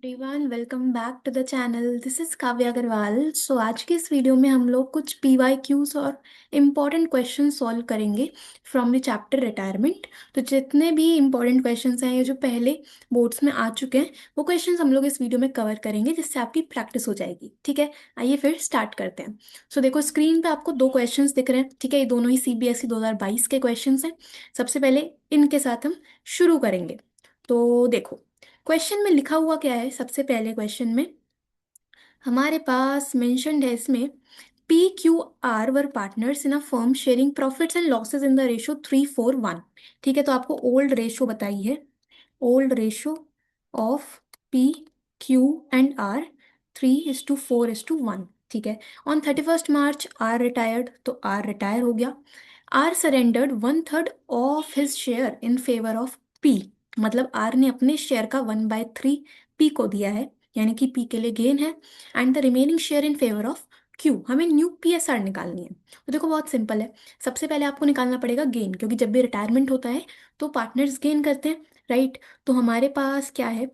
Everyone welcome back to the channel. This is Kavya Agarwal. So आज के इस वीडियो में हम लोग कुछ PYQs और इम्पॉर्टेंट क्वेश्चन सॉल्व करेंगे फ्रॉम द चैप्टर रिटायरमेंट। तो जितने भी इम्पॉर्टेंट क्वेश्चंस हैं ये जो पहले बोर्ड्स में आ चुके हैं वो क्वेश्चंस हम लोग इस वीडियो में कवर करेंगे जिससे आपकी प्रैक्टिस हो जाएगी। ठीक है, आइए फिर स्टार्ट करते हैं। सो देखो स्क्रीन पे आपको दो क्वेश्चंस दिख रहे हैं। ठीक है, ये दोनों ही CBSE 2022 के क्वेश्चंस हैं। सबसे पहले इनके साथ हम शुरू करेंगे। तो देखो क्वेश्चन में लिखा हुआ क्या है। सबसे पहले क्वेश्चन में हमारे पास मेंशन्ड है इसमें PQR were partners in a firm sharing profits and losses in the ratio 3:4:1। ठीक है, तो आपको ओल्ड रेशो बताई है। Old ratio of PQ and R 3:4:1। ठीक है, on 31st March R retired, तो आर रिटायर हो गया। R surrendered 1/3 of his share in favour of P. मतलब आर ने अपने शेयर का 1/3 पी को दिया है, यानी कि पी के लिए गेन है। And the remaining share in favour of Q. हमें न्यू PSR निकालनी है। तो देखो बहुत सिंपल है। सबसे पहले आपको निकालना पड़ेगा गेन, क्योंकि जब भी रिटायरमेंट होता है तो पार्टनर्स गेन करते हैं, राइट। तो हमारे पास क्या है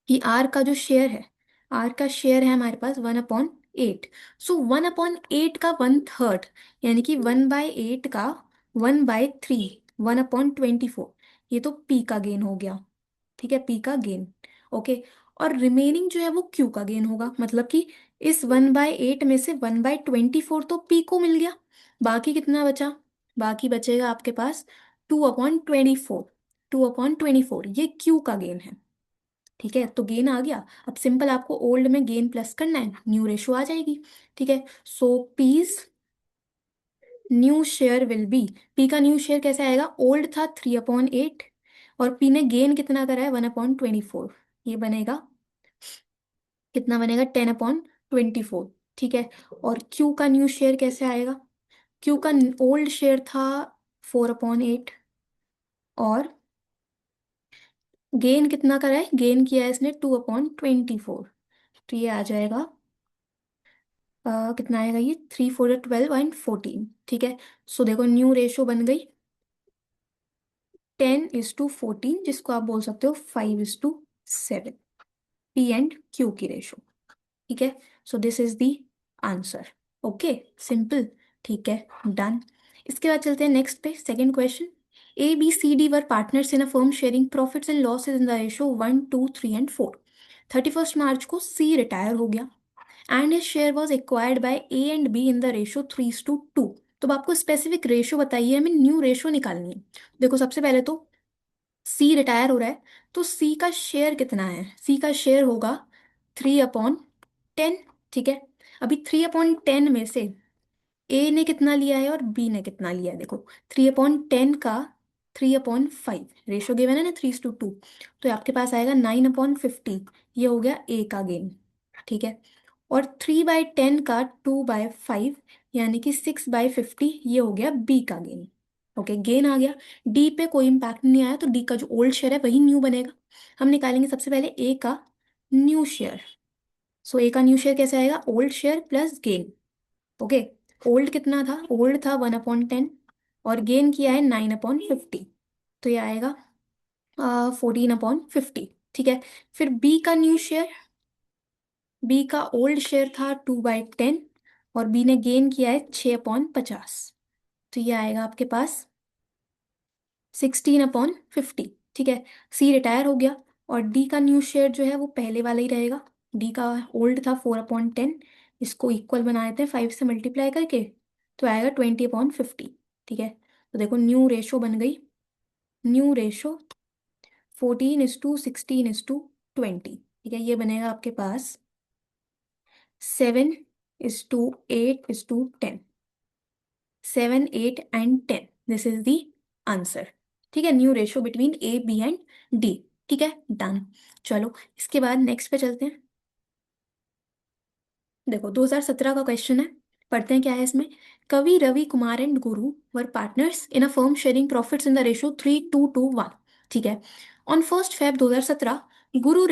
कि आर का जो शेयर है, आर का शेयर है हमारे पास 1/8। सो 1/8 का 1/3, यानी कि 1/8 का 1/3, 1/24, ये तो पी का गेन हो गया। ठीक है, पी का गेन। ओके, और रिमेनिंग जो है वो क्यू का गेन होगा। मतलब कि इस 1/8 में से 1/24 तो पी को मिल गया। बाकी कितना बचा? बाकी बचेगा आपके पास 2/24। 2/24 ये क्यू का गेन है। ठीक है, तो गेन आ गया। अब सिंपल आपको ओल्ड में गेन प्लस करना है, न्यू रेशो आ जाएगी। ठीक है, so P's new share will be, P का न्यू शेयर कैसे आएगा? ओल्ड था 3/8 और पी ने गेन कितना करा है? 1/24। ये बनेगा कितना? बनेगा 10/24। ठीक है, और क्यू का न्यू शेयर कैसे आएगा? क्यू का ओल्ड शेयर था 4/8 और गेन कितना करा है? गेन किया है इसने 2/24। तो ये आ जाएगा कितना आएगा? ये 3 4 12 एंड 14। ठीक है, सो देखो न्यू रेशो बन गई 10:14, जिसको आप बोल सकते हो 5:7, पी एंड क्यू की रेशो। ठीक है, so this is the answer. Okay, simple. ठीक है, डन। इसके बाद चलते हैं नेक्स्ट पे। Second question, ABCD were partners in a firm sharing profits and losses in the ratio 1 2 3 and 4। 31st March को सी रिटायर हो गया and his share was acquired by A and B in the ratio 3:2। तो अब आपको specific ratio बताइए, हमें new ratio निकालनी है। देखो सबसे पहले तो सी रिटायर हो रहा है, तो सी का शेयर कितना है? सी का शेयर होगा 3/10। ठीक है, अभी 3/10 में से ए ने कितना लिया है और बी ने कितना लिया है? देखो 3/10 का 3/5 रेशो गिवन है ना, 3:2। तो आपके पास आएगा 9/50। ये हो गया ए का गेन। ठीक है, और 3/10 का 2/5, यानी कि 6/50, ये हो गया बी का गेन। ओके, गेन आ गया। डी पे कोई इम्पैक्ट नहीं आया, तो डी का जो ओल्ड शेयर है वही न्यू बनेगा। हम निकालेंगे सबसे पहले ए का न्यू शेयर। सो ए का न्यू शेयर कैसे आएगा? Old share plus gain. Okay, old कितना था? ओल्ड था 1/10 और गेन किया है 9/50। तो ये आएगा 14/50। ठीक है, फिर बी का न्यू शेयर। बी का ओल्ड शेयर था 2/10 और बी ने गेन किया है 6/50। तो ये आएगा आपके पास 16/50। ठीक है, सी रिटायर हो गया और डी का न्यू शेयर जो है वो पहले वाला ही रहेगा। डी का ओल्ड था 4/10, इसको इक्वल बना देते हैं 5 से मल्टीप्लाई करके, तो आएगा 20/50। ठीक है, तो देखो न्यू रेशो बन गई। New ratio 14:16:20। ठीक है, ये बनेगा आपके पास 7:8:10। 7 8 and 10, this is the answer. ठीक है, new ratio between A B and D। ठीक है, डन। चलो इसके बाद नेक्स्ट पे चलते हैं। देखो 2017 का क्वेश्चन है, पढ़ते हैं क्या है इसमें। कवि Ravi Kumar and Guru were partners in a firm sharing profits in the ratio 3:2:1। ठीक है, ऑन 1 Feb 2017 गुरु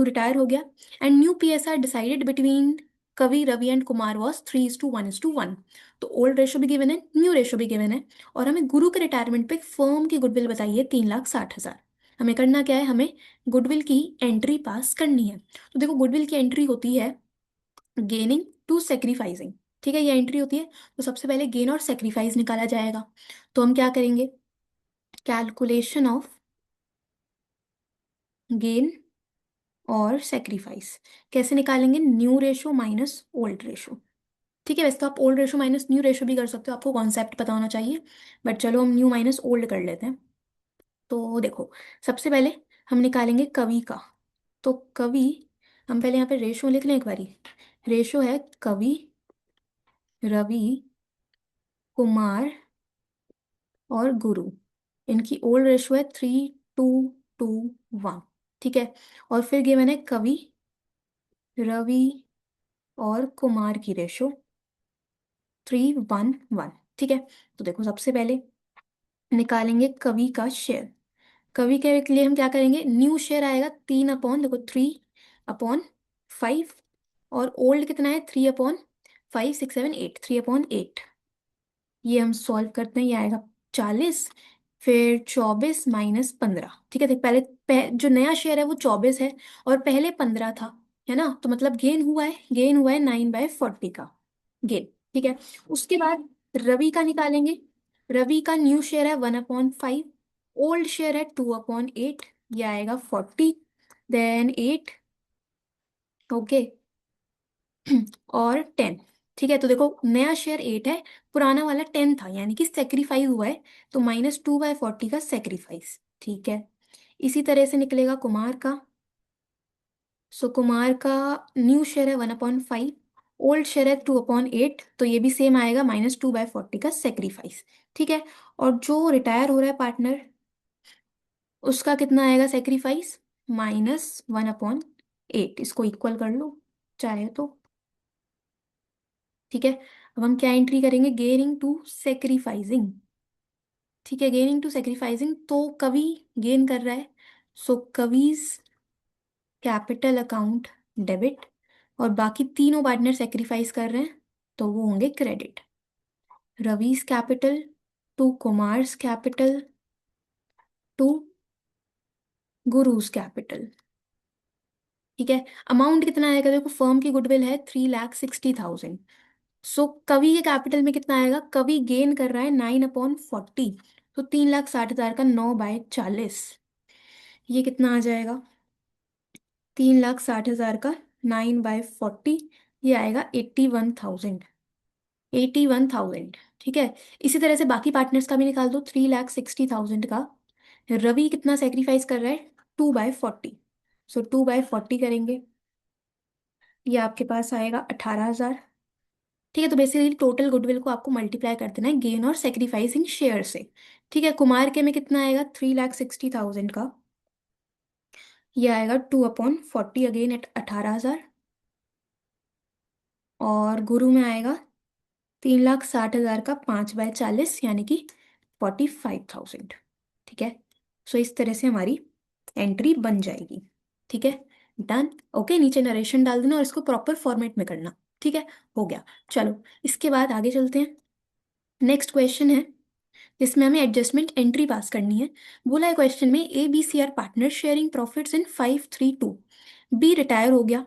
रिटायर हो गया and new PSR decided between कवि रवि एंड कुमार वॉज 3:1:1। तो ओल्ड रेशो भी गिवन है, न्यू रेशो भी गिवन है, और हमें गुरु के रिटायरमेंट पे फर्म की गुडविल बताइए 3,60,000। हमें करना क्या है, हमें गुडविल की एंट्री पास करनी है। तो देखो गुडविल की एंट्री होती है गेनिंग टू सेक्रीफाइसिंग, ठीक है, ये एंट्री होती है। तो सबसे पहले गेन और सेक्रीफाइस निकाला जाएगा। तो हम क्या करेंगे, कैलकुलेशन ऑफ गेन और सेक्रीफाइस कैसे निकालेंगे, new ratio minus old ratio. ठीक है, वैसे तो आप old ratio minus new ratio भी कर सकते हो, आपको कॉन्सेप्ट पता होना चाहिए, बट चलो हम न्यू माइनस ओल्ड कर लेते हैं। तो देखो सबसे पहले हम निकालेंगे कवि का। तो कवि, हम पहले यहाँ पे रेशो लिख लें एक बारी। रेशो है कवि, रवि, कुमार और गुरु। इनकी ओल्ड रेशो है 3:2:1। ठीक है, और फिर गिवन है कवि, रवि और कुमार की रेशो 3:1:1। ठीक है, तो देखो सबसे पहले निकालेंगे कवि का शेयर। कवि के लिए हम क्या करेंगे, न्यू शेयर आएगा 3 अपॉन, देखो 3/5, और ओल्ड कितना है 3/5, 6, 7, 8, 3/8। ये हम सॉल्व करते हैं, ये आएगा 40, फिर 24 - 15। ठीक है, देख पहले जो नया शेयर है वो 24 है और पहले 15 था, है ना, तो मतलब गेन हुआ है 9/40 का गेन। ठीक है, उसके बाद रवि का निकालेंगे। रवि का न्यू शेयर है 1/5, ओल्ड शेयर है 2/8, ये आएगा 40, देन 8, ओके, और 10। ठीक है, तो देखो नया शेयर 8 है, पुराना वाला 10 था, यानी कि सेक्रीफाइस हुआ है, तो -2/40 का सेक्रीफाइस। ठीक है, इसी तरह से निकलेगा कुमार का। सो कुमार का न्यू शेयर है 1/5, ओल्ड शेयर है 2/8, तो ये भी सेम आएगा -2/40 का सेक्रीफाइस। ठीक है, और जो रिटायर हो रहा है पार्टनर, उसका कितना आएगा सेक्रीफाइस, -1/8। इसको इक्वल कर लो चाहे तो। ठीक है, अब हम क्या एंट्री करेंगे, गेनिंग टू सेक्रीफाइसिंग। ठीक है, गेनिंग टू सेक्रीफाइसिंग, तो कवि गेन कर रहा है, सो कवीज कैपिटल अकाउंट डेबिट, और बाकी तीनों पार्टनर सेक्रीफाइस कर रहे हैं, तो वो होंगे credit. Ravi's capital to Kumar's capital to Guru's capital. ठीक है, अमाउंट कितना आएगा, देखो फर्म की गुडविल है 3,60,000। सो कवि के कैपिटल में कितना आएगा, कवि गेन कर रहा है 9/40, तो 3,60,000 का 9/40, ये कितना आ जाएगा, 3,60,000 का 9/40, ये आएगा 81,000, 81,000। ठीक है, इसी तरह से बाकी पार्टनर्स का भी निकाल दो, 3,60,000 का रवि कितना सेक्रीफाइस कर रहा है, 2/40, सो 2/40 करेंगे, ये आपके पास आएगा 18,000। ठीक है, तो बेसिकली टोटल गुडविल को आपको मल्टीप्लाई कर देना है गेन और सेक्रीफाइसिंग शेयर से। ठीक है, कुमार के में कितना आएगा 3,60,000 का, ये आएगा 2/40, अगेन एट 18,000, और गुरु में आएगा 3,60,000 का 5/40, यानी कि 45,000। ठीक है, सो इस तरह से हमारी एंट्री बन जाएगी। ठीक है, डन, ओके, नीचे नरेशन डाल देना और इसको प्रॉपर फॉर्मेट में करना। ठीक है, हो गया। चलो इसके बाद आगे चलते हैं, नेक्स्ट क्वेश्चन है जिसमें हमें एडजस्टमेंट एंट्री पास करनी है। बोला है क्वेश्चन में, ABC are partner sharing profits in 5:3:2, B retire हो गया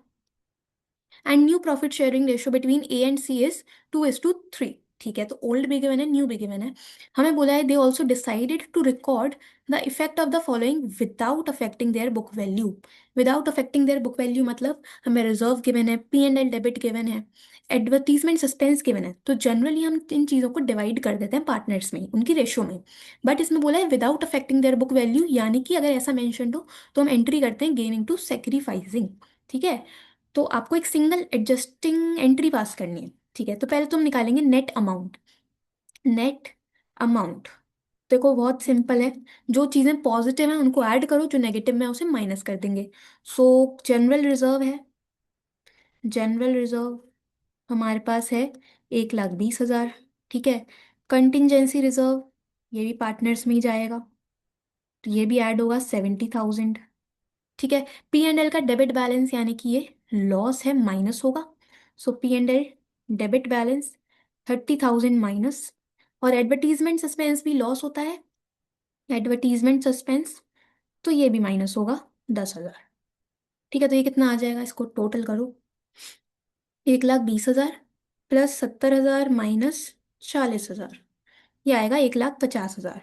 and new profit sharing ratio between A and C is 2:3। ठीक है, तो ओल्ड भी गिवन है, न्यू भी गिवन है। हमें बोला है they also decided to record the effect of the following without affecting their book value. Without affecting their book value मतलब हमें रिजर्व गिवन है, P&L डेबिट गिवन है, एडवर्टीजमेंट सस्पेंस गिवन है। तो जनरली हम इन चीज़ों को डिवाइड कर देते हैं पार्टनर्स में, उनकी रेशो में, बट इसमें बोला है without affecting their book value, यानी कि अगर ऐसा मैंशन हो तो हम एंट्री करते हैं गेनिंग टू सेक्रीफाइसिंग। ठीक है, तो आपको एक सिंगल एडजस्टिंग एंट्री पास करनी है। ठीक है, तो पहले तो हम निकालेंगे नेट अमाउंट। नेट अमाउंट, देखो बहुत सिंपल है, जो चीज़ें पॉजिटिव हैं उनको ऐड करो, जो नेगेटिव में है उसे माइनस कर देंगे। सो जनरल रिजर्व है, जनरल रिजर्व हमारे पास है 1,20,000। ठीक है, कंटिंजेंसी रिजर्व, ये भी पार्टनर्स में ही जाएगा, तो ये भी ऐड होगा 70,000। ठीक है, P&L का डेबिट बैलेंस यानी कि ये लॉस है, माइनस होगा, सो P&L डेबिट बैलेंस 30,000 माइनस, और एडवर्टीजमेंट सस्पेंस भी लॉस होता है, एडवर्टीजमेंट सस्पेंस तो ये भी माइनस होगा 10,000। ठीक है, तो ये कितना आ जाएगा, इसको टोटल करो। 1,20,000 प्लस 70,000 माइनस 40,000, ये आएगा 1,50,000।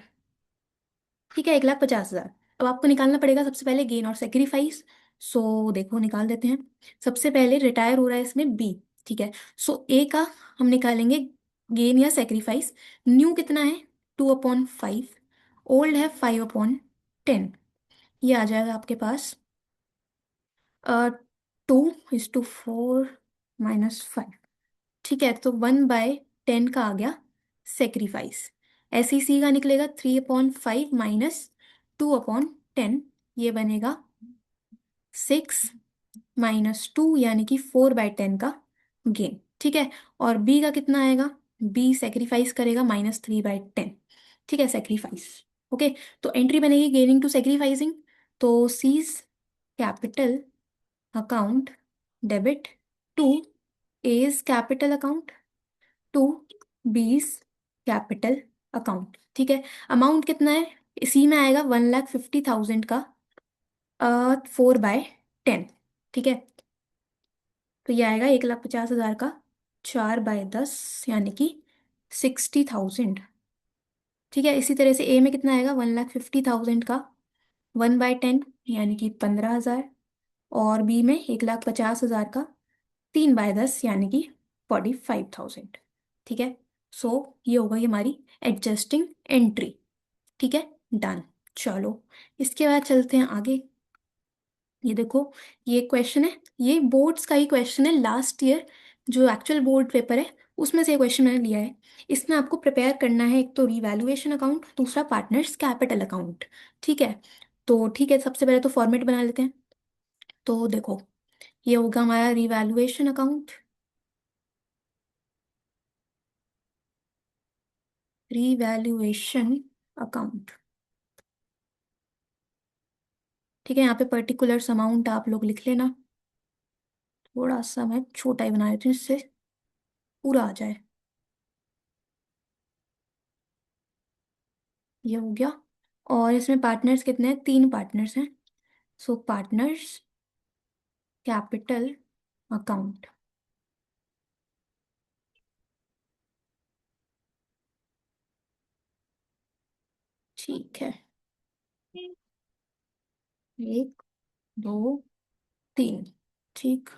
ठीक है, 1,50,000। अब आपको निकालना पड़ेगा सबसे पहले गेन और सेक्रीफाइस। सो देखो निकाल देते हैं। सबसे पहले रिटायर हो रहा है इसमें बी। ठीक है, सो ए का हम निकालेंगे गेन या सेक्रीफाइस। न्यू कितना है, 2/5। ओल्ड है 5/10। ये आ जाएगा आपके पास 2:4 ठीक है, तो 1/10 का आ गया सेक्रीफाइस। SEC का निकलेगा 3/5 माइनस 2/10, ये बनेगा 6 - 2 यानी कि 4/10 का गेन। ठीक है, और बी का कितना आएगा, बी सेक्रीफाइस करेगा -3/10। ठीक है, सेक्रीफाइस। ओके, तो एंट्री बनेगी गेनिंग टू सेक्रीफाइसिंग। तो C's capital account debit to A's capital account to B's capital account. ठीक है, अमाउंट कितना है, इसी में आएगा 1,50,000 का 4/10। ठीक है, तो ये आएगा 1,50,000 का 4/10 यानी कि 60,000। ठीक है, इसी तरह से ए में कितना आएगा, 1,50,000 का 1/10 यानी कि 15,000। और बी में 1,50,000 का 3/10 यानी कि 45,000। ठीक है, सो ये हो गई हमारी एडजस्टिंग एंट्री। ठीक है, डन। चलो, इसके बाद चलते हैं आगे। ये देखो, ये क्वेश्चन है, ये बोर्ड्स का ही क्वेश्चन है लास्ट ईयर, जो एक्चुअल बोर्ड पेपर है उसमें से ये क्वेश्चन मैंने लिया है। इसमें आपको प्रिपेयर करना है, एक तो रिवैल्यूएशन अकाउंट, दूसरा पार्टनर्स कैपिटल अकाउंट। ठीक है, तो ठीक है, सबसे पहले तो फॉर्मेट बना लेते हैं। तो देखो, ये होगा हमारा रिवैल्यूएशन अकाउंट। Revaluation account. ठीक है, यहाँ पे पर्टिकुलर्स अमाउंट आप लोग लिख लेना। थोड़ा सा मैं छोटा ही बना देती हूँ, इससे पूरा आ जाए। ये हो गया। और इसमें पार्टनर्स कितने हैं, 3 पार्टनर्स हैं। सो पार्टनर्स कैपिटल अकाउंट। ठीक है, 1, 2, 3। ठीक,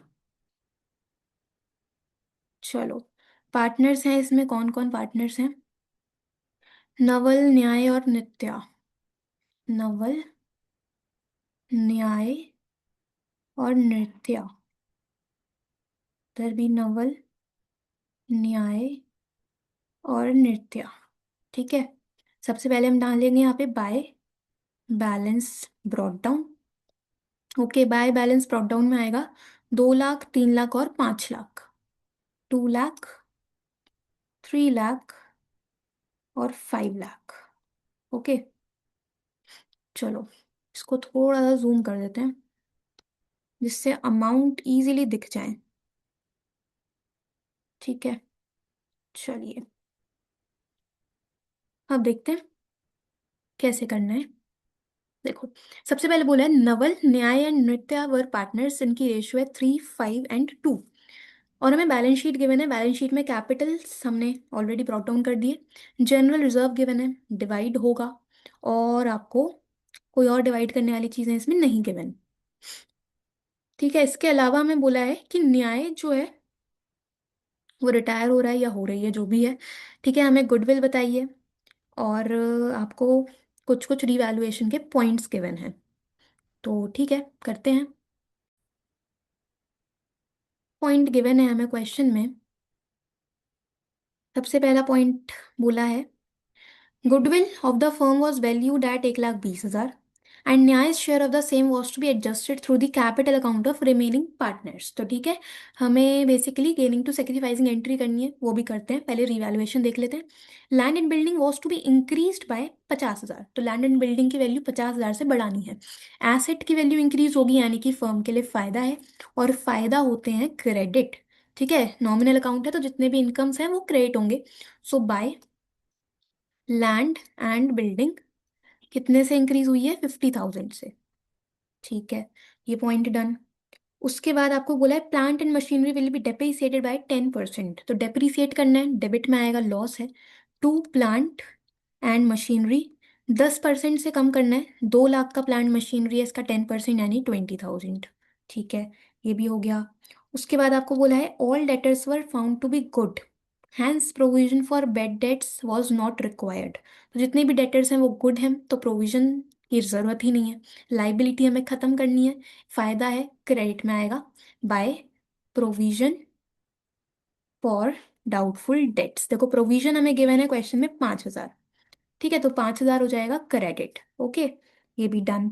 चलो, पार्टनर्स हैं इसमें, कौन कौन पार्टनर्स हैं, नवल, न्याय और नित्या। नवल, न्याय और नृत्या। इधर भी नवल, न्याय और नृत्या। ठीक है, सबसे पहले हम डालेंगे यहाँ पे by balance brought down. Okay, by balance brought down में आएगा 2 लाख, 3 लाख और 5 लाख। 2 लाख, 3 लाख और 5 लाख। ओके, चलो, इसको थोड़ा सा जूम कर देते हैं जिससे अमाउंट इजीली दिख जाए। ठीक है, चलिए, अब देखते हैं कैसे करना है। देखो, सबसे पहले बोला है नवल, न्याय एंड नृत्या वर पार्टनर्स, इनकी रेशियो है 3, 5 एंड 2। और हमें बैलेंस शीट गिवन है, बैलेंस शीट में कैपिटल्स हमने ऑलरेडी ब्रॉट डाउन कर दिए। जनरल रिजर्व गिवन है, डिवाइड होगा। और आपको कोई और डिवाइड करने वाली चीज़ें इसमें नहीं गिवन। ठीक है, इसके अलावा हमें बोला है कि न्याय जो है वो रिटायर हो रहा है या हो रही है, जो भी है। ठीक है, हमें गुडविल बताइए। और आपको कुछ कुछ रिवैल्यूएशन के पॉइंट्स गिवन हैं। तो ठीक है, करते हैं। पॉइंट गिवन है हमें क्वेश्चन में। सबसे पहला पॉइंट बोला है goodwill of the firm was valued at 1,20,000 and न्याय's share of the same was to be adjusted through the capital account of remaining partners. तो ठीक है, हमें basically gaining to sacrificing entry करनी है, वो भी करते हैं। पहले रिवैल्यूएशन देख लेते हैं। Land and building was to be increased by 50,000, तो लैंड एंड बिल्डिंग की वैल्यू 50,000 से बढ़ानी है। एसेट की वैल्यू इंक्रीज होगी यानी कि फर्म के लिए फायदा है, और फायदा होते हैं क्रेडिट। ठीक है, नॉमिनल अकाउंट है तो जितने भी इनकम्स हैं वो क्रेडिट होंगे। सो बाय लैंड एंड बिल्डिंग कितने से इंक्रीज हुई है? 50,000 से। ठीक है, ये पॉइंट डन। उसके बाद आपको बोला है plant and machinery will be depreciated by 10%। तो डेप्रिसिएट करना है, डेबिट में आएगा, लॉस है। टू प्लांट एंड मशीनरी 10% से कम करना है। 2 लाख का प्लांट मशीनरी है, इसका 10% यानी 20,000। ठीक है, ये भी हो गया। उसके बाद आपको बोला है all debtors were found to be good, hence provision for bad debts was not required. तो जितने भी डेटर्स हैं वो गुड हैं, तो प्रोविजन की जरूरत ही नहीं है। लाइबिलिटी हमें खत्म करनी है, फायदा है, क्रेडिट में आएगा by provision for doubtful dates. देखो प्रोविजन हमें गिवन है क्वेश्चन में 5,000। ठीक है, तो 5,000 हो जाएगा क्रेडिट। ओके, ये भी डन।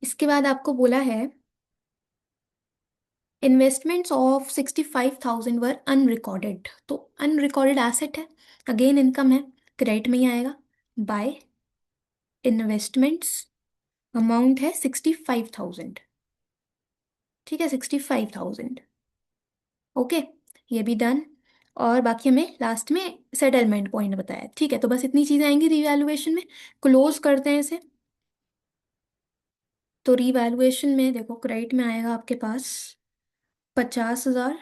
इसके बाद आपको बोला है इन्वेस्टमेंट्स ऑफ 65,000 वर अनरिकॉर्डेड। तो अनरिकॉर्डेड एसेट है, अगेन इनकम है, क्रेडिट में ही आएगा बाय इन्वेस्टमेंट्स। अमाउंट है 65,000। ठीक है, 65,000। ओके, ये भी डन। और बाकी हमें लास्ट में सेटलमेंट पॉइंट बताया। ठीक है, तो बस इतनी चीजें आएंगी रिवैल्यूएशन में। क्लोज करते हैं इसे। तो रिवैल्यूएशन में देखो क्रेडिट में आएगा आपके पास 50,000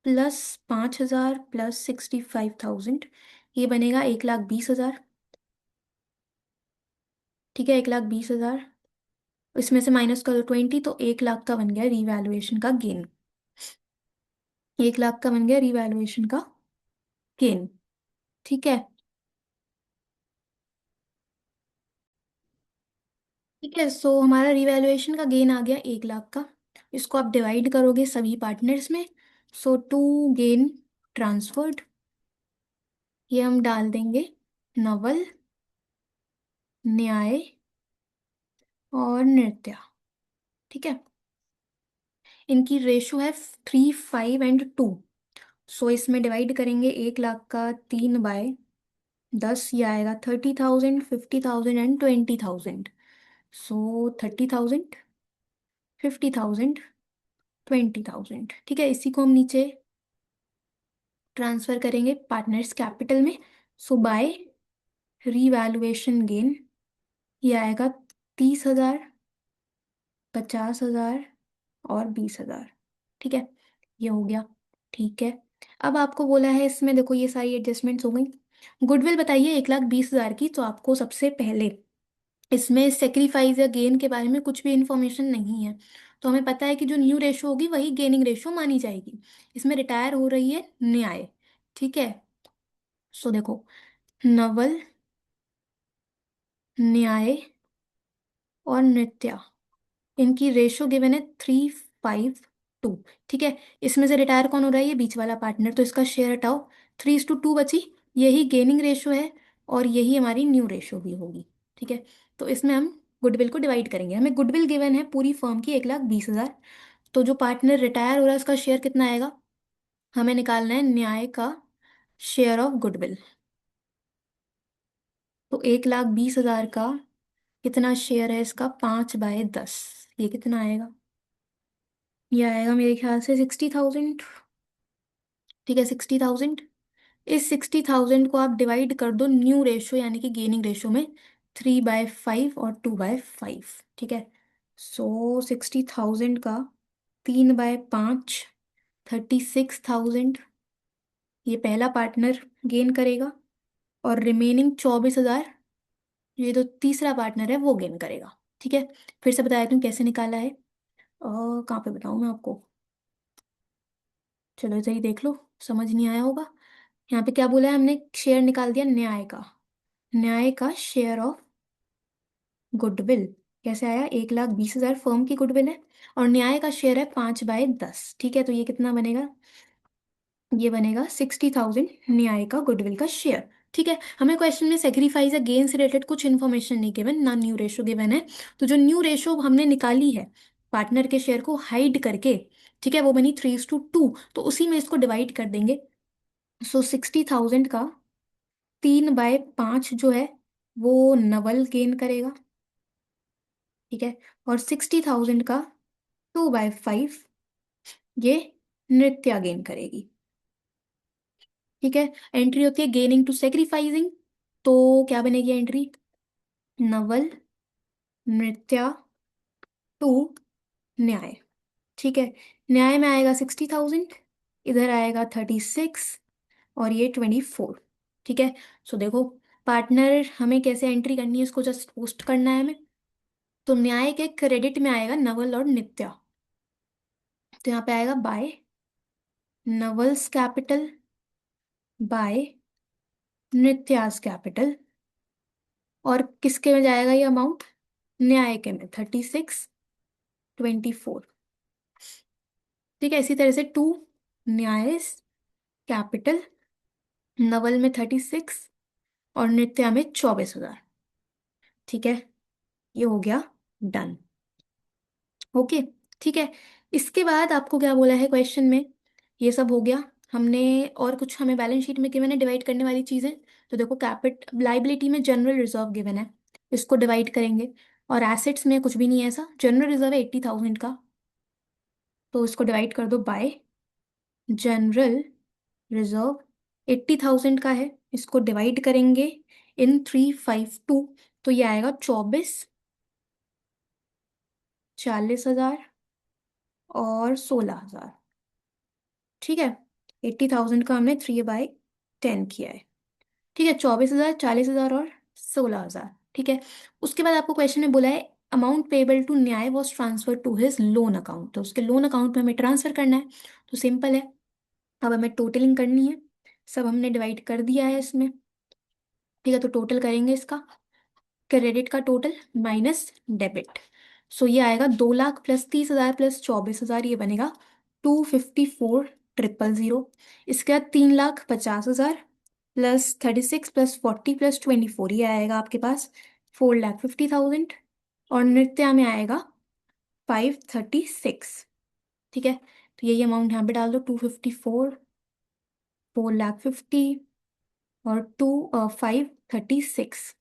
प्लस 5,000 प्लस 65,000, ये बनेगा 1,20,000। ठीक है, 1,20,000, इसमें से माइनस करो 20, तो 1 लाख का बन गया रिवैल्यूएशन का गेन। 1 लाख का बन गया रिवैल्यूएशन का गेन। ठीक है। ठीक है, सो हमारा रिवैल्यूएशन का गेन आ गया 1 लाख का। इसको आप डिवाइड करोगे सभी पार्टनर्स में। सो टू गेन ट्रांसफर्ड, ये हम डाल देंगे नवल, न्याय और नृत्या। ठीक है, इनकी रेशो है 3, 5 एंड 2। सो इसमें डिवाइड करेंगे 1 लाख का 3/10, ये आएगा 30,000, 50,000 एंड 20,000। सो 30,000, 50,000, 20,000। ठीक है, इसी को हम नीचे ट्रांसफर करेंगे पार्टनर्स कैपिटल में। सो बाय रीवैल्यूएशन गेन ये आएगा 30,000, 50,000 और 20,000। ठीक है, ये हो गया। ठीक है, अब आपको बोला है इसमें देखो ये सारी एडजस्टमेंट्स हो गई। गुडविल बताइए 1,20,000 की। तो आपको सबसे पहले इसमें सेक्रीफाइस या गेन के बारे में कुछ भी इंफॉर्मेशन नहीं है। तो हमें पता है कि जो न्यू रेशो होगी वही गेनिंग रेशो मानी जाएगी। इसमें रिटायर हो रही है न्याय। ठीक है, सो देखो नवल, न्याय और नृत्या, इनकी रेशो गिवन है 3, 5, 2। ठीक है, इसमें से रिटायर कौन हो रहा है? ये बीच वाला पार्टनर, तो इसका शेयर हटाओ। 3:2 बची, यही गेनिंग रेशो है और यही हमारी न्यू रेशो भी होगी। ठीक है, तो इसमें हम गुडविल को डिवाइड करेंगे। हमें गुडविल गिवन है पूरी फर्म की 1,20,000। तो जो पार्टनर रिटायर हो रहा है उसका शेयर कितना आएगा? हमें निकालना है न्याय का शेयर ऑफ गुडविल। तो 1,20,000 का कितना शेयर है इसका? 5/10, ये कितना आएगा? ये आएगा मेरे ख्याल से 60,000। ठीक है, 60,000। इस 60,000 को आप डिवाइड कर दो न्यू रेशो यानी कि गेनिंग रेशो में, 3/5 और 2/5। ठीक है, सो 60,000 का 3/5, 36,000, ये पहला पार्टनर गेन करेगा। और रिमेनिंग 24,000 ये जो तीसरा पार्टनर है वो गेन करेगा। ठीक है, फिर से बताया तुम कैसे निकाला है। कहाँ पे बताऊँ मैं आपको? चलो इधर ही देख लो, समझ नहीं आया होगा। यहाँ पे क्या बोला है हमने? शेयर निकाल दिया न्याय का, न्याय का शेयर ऑफ गुडविल। कैसे आया? 1,20,000 फर्म की गुडविल है और न्याय का शेयर है 5/10। ठीक है, तो ये कितना बनेगा? ये बनेगा 60,000 न्याय का गुडविल का शेयर। ठीक है, हमें क्वेश्चन में सेक्रीफाइस या गेन से रिलेटेड कुछ इन्फॉर्मेशन नहीं गिवन, ना न्यू रेशो गिवन है। तो जो न्यू रेशो हमने निकाली है पार्टनर के शेयर को हाइड करके, ठीक है, वो बनी 3:2। तो उसी में इसको डिवाइड कर देंगे। सो 60,000 का 3/5 जो है वो नवल गेन करेगा। ठीक है, और 60,000 का 2/5 ये नृत्या गेन करेगी। ठीक है, एंट्री होती है गेनिंग टू सेक्रीफाइसिंग। तो क्या बनेगी एंट्री? नवल, नृत्या, टू, न्याय। ठीक है, न्याय में आएगा 60,000, इधर आएगा 36, और ये 24। ठीक है, सो देखो, पार्टनर हमें कैसे एंट्री करनी है, इसको जस्ट पोस्ट करना है हमें। तो न्याय के क्रेडिट में आएगा नवल और नित्या, तो यहाँ पे आएगा बाय नवल्स कैपिटल बाय नित्यास कैपिटल। और किसके में जाएगा ये अमाउंट, न्याय के में 36, 24। ठीक है, इसी तरह से टू न्यायस कैपिटल, नवल में 36 और नित्या में 24,000। ठीक है, ये हो गया डन। ओके, ठीक है। इसके बाद आपको क्या बोला है क्वेश्चन में, ये सब हो गया हमने। और कुछ हमें बैलेंस शीट में गिवन है डिवाइड करने वाली चीजें। तो देखो, कैपिट लाइबिलिटी में जनरल रिजर्व गिवन है, इसको डिवाइड करेंगे। और एसेट्स में कुछ भी नहीं है ऐसा, जनरल रिजर्व है 80,000 का, तो इसको डिवाइड कर दो बाय जनरल रिजर्व। 80,000 का है, इसको डिवाइड करेंगे इन 352, तो ये आएगा 24, 40,000 और 16,000। ठीक है, 80,000 का हमने 3/10 किया है। ठीक है, 24,000, 40,000 और 16,000। ठीक है, उसके बाद आपको क्वेश्चन में बोला है अमाउंट पेबल टू न्याय was transfer to his loan account, तो उसके लोन अकाउंट में हमें ट्रांसफर करना है। तो सिंपल है, अब हमें टोटलिंग करनी है, सब हमने डिवाइड कर दिया है इसमें। ठीक है, तो टोटल करेंगे इसका, क्रेडिट का टोटल माइनस डेबिट। सो ये आएगा 2 लाख प्लस 30,000 प्लस 24,000, ये बनेगा 254,000। इसके बाद 3,50,000 प्लस 36 प्लस 40 प्लस 24, ये आएगा आपके पास 4,50,000। और नृत्या में आएगा 536। ठीक है, तो यही अमाउंट यहाँ पे डाल दो, 254, 4,50,000 और 536।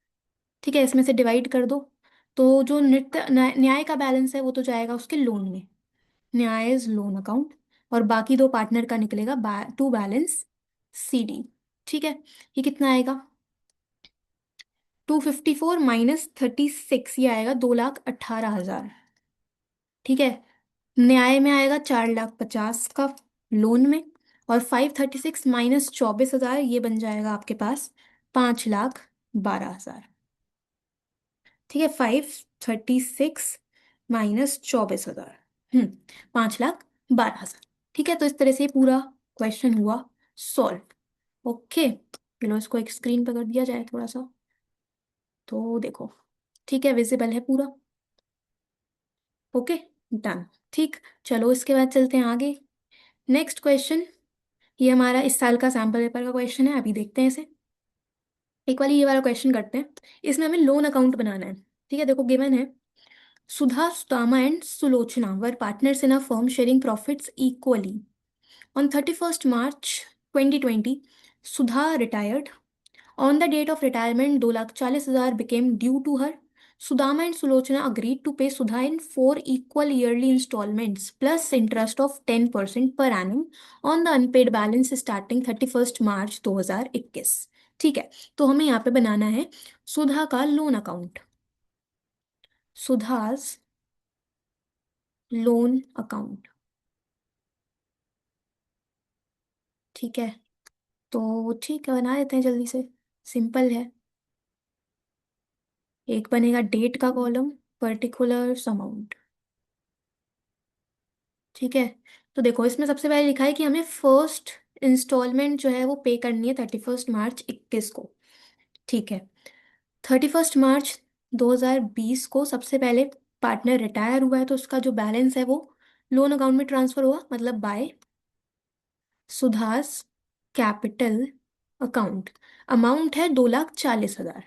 ठीक है, इसमें से डिवाइड कर दो, तो जो नृत्य न्याय का बैलेंस है वो तो जाएगा उसके लोन में, न्याय लोन अकाउंट। और बाकी दो पार्टनर का निकलेगा टू बैलेंस सीडी। ठीक है, ये कितना आएगा, 254 - 36, ये आएगा 2,18,000। ठीक है, न्याय में आएगा 4,50,000 का लोन में, और 536 - 24,000, ये बन जाएगा आपके पास 5,12,000। ठीक है, 536 - 24,000, 5,12,000। ठीक है, तो इस तरह से पूरा क्वेश्चन हुआ सॉल्व। ओके, चलो इसको एक स्क्रीन पर कर दिया जाए थोड़ा सा, तो देखो, ठीक है, विजिबल है पूरा। Okay, done. ठीक, चलो इसके बाद चलते हैं आगे। नेक्स्ट क्वेश्चन, ये हमारा इस साल का सैम्पल पेपर का क्वेश्चन है, अभी देखते हैं इसे। एक वाली ये वाला क्वेश्चन करते हैं, इसमें हमें लोन अकाउंट बनाना है। ठीक है, देखो गिवन है Sudha, Sudama, and Sulochana were partners in a firm sharing profits equally. On 31st March 2020, Sudha retired. On the date of retirement, 2,40,000 became due to her. Sudama and Sulochana agreed to pay Sudha in 4 equal yearly installments plus interest of 10% per annum on the unpaid balance starting 31st March 2021. ठीक है, तो हमें यहाँ पे बनाना है सुधा का loan account, Sudha's loan account. ठीक है, तो ठीक है, बना देते हैं जल्दी से, सिंपल है। एक बनेगा डेट का कॉलम, पर्टिकुलर अमाउंट। ठीक है, तो देखो इसमें सबसे पहले लिखा है कि हमें फर्स्ट इंस्टॉलमेंट जो है वो पे करनी है 31 मार्च 2021 को। ठीक है, 31 मार्च 2020 को सबसे पहले पार्टनर रिटायर हुआ है, तो उसका जो बैलेंस है वो लोन अकाउंट में ट्रांसफर हुआ, मतलब बाय सुधास कैपिटल अकाउंट। अमाउंट है 2,40,000।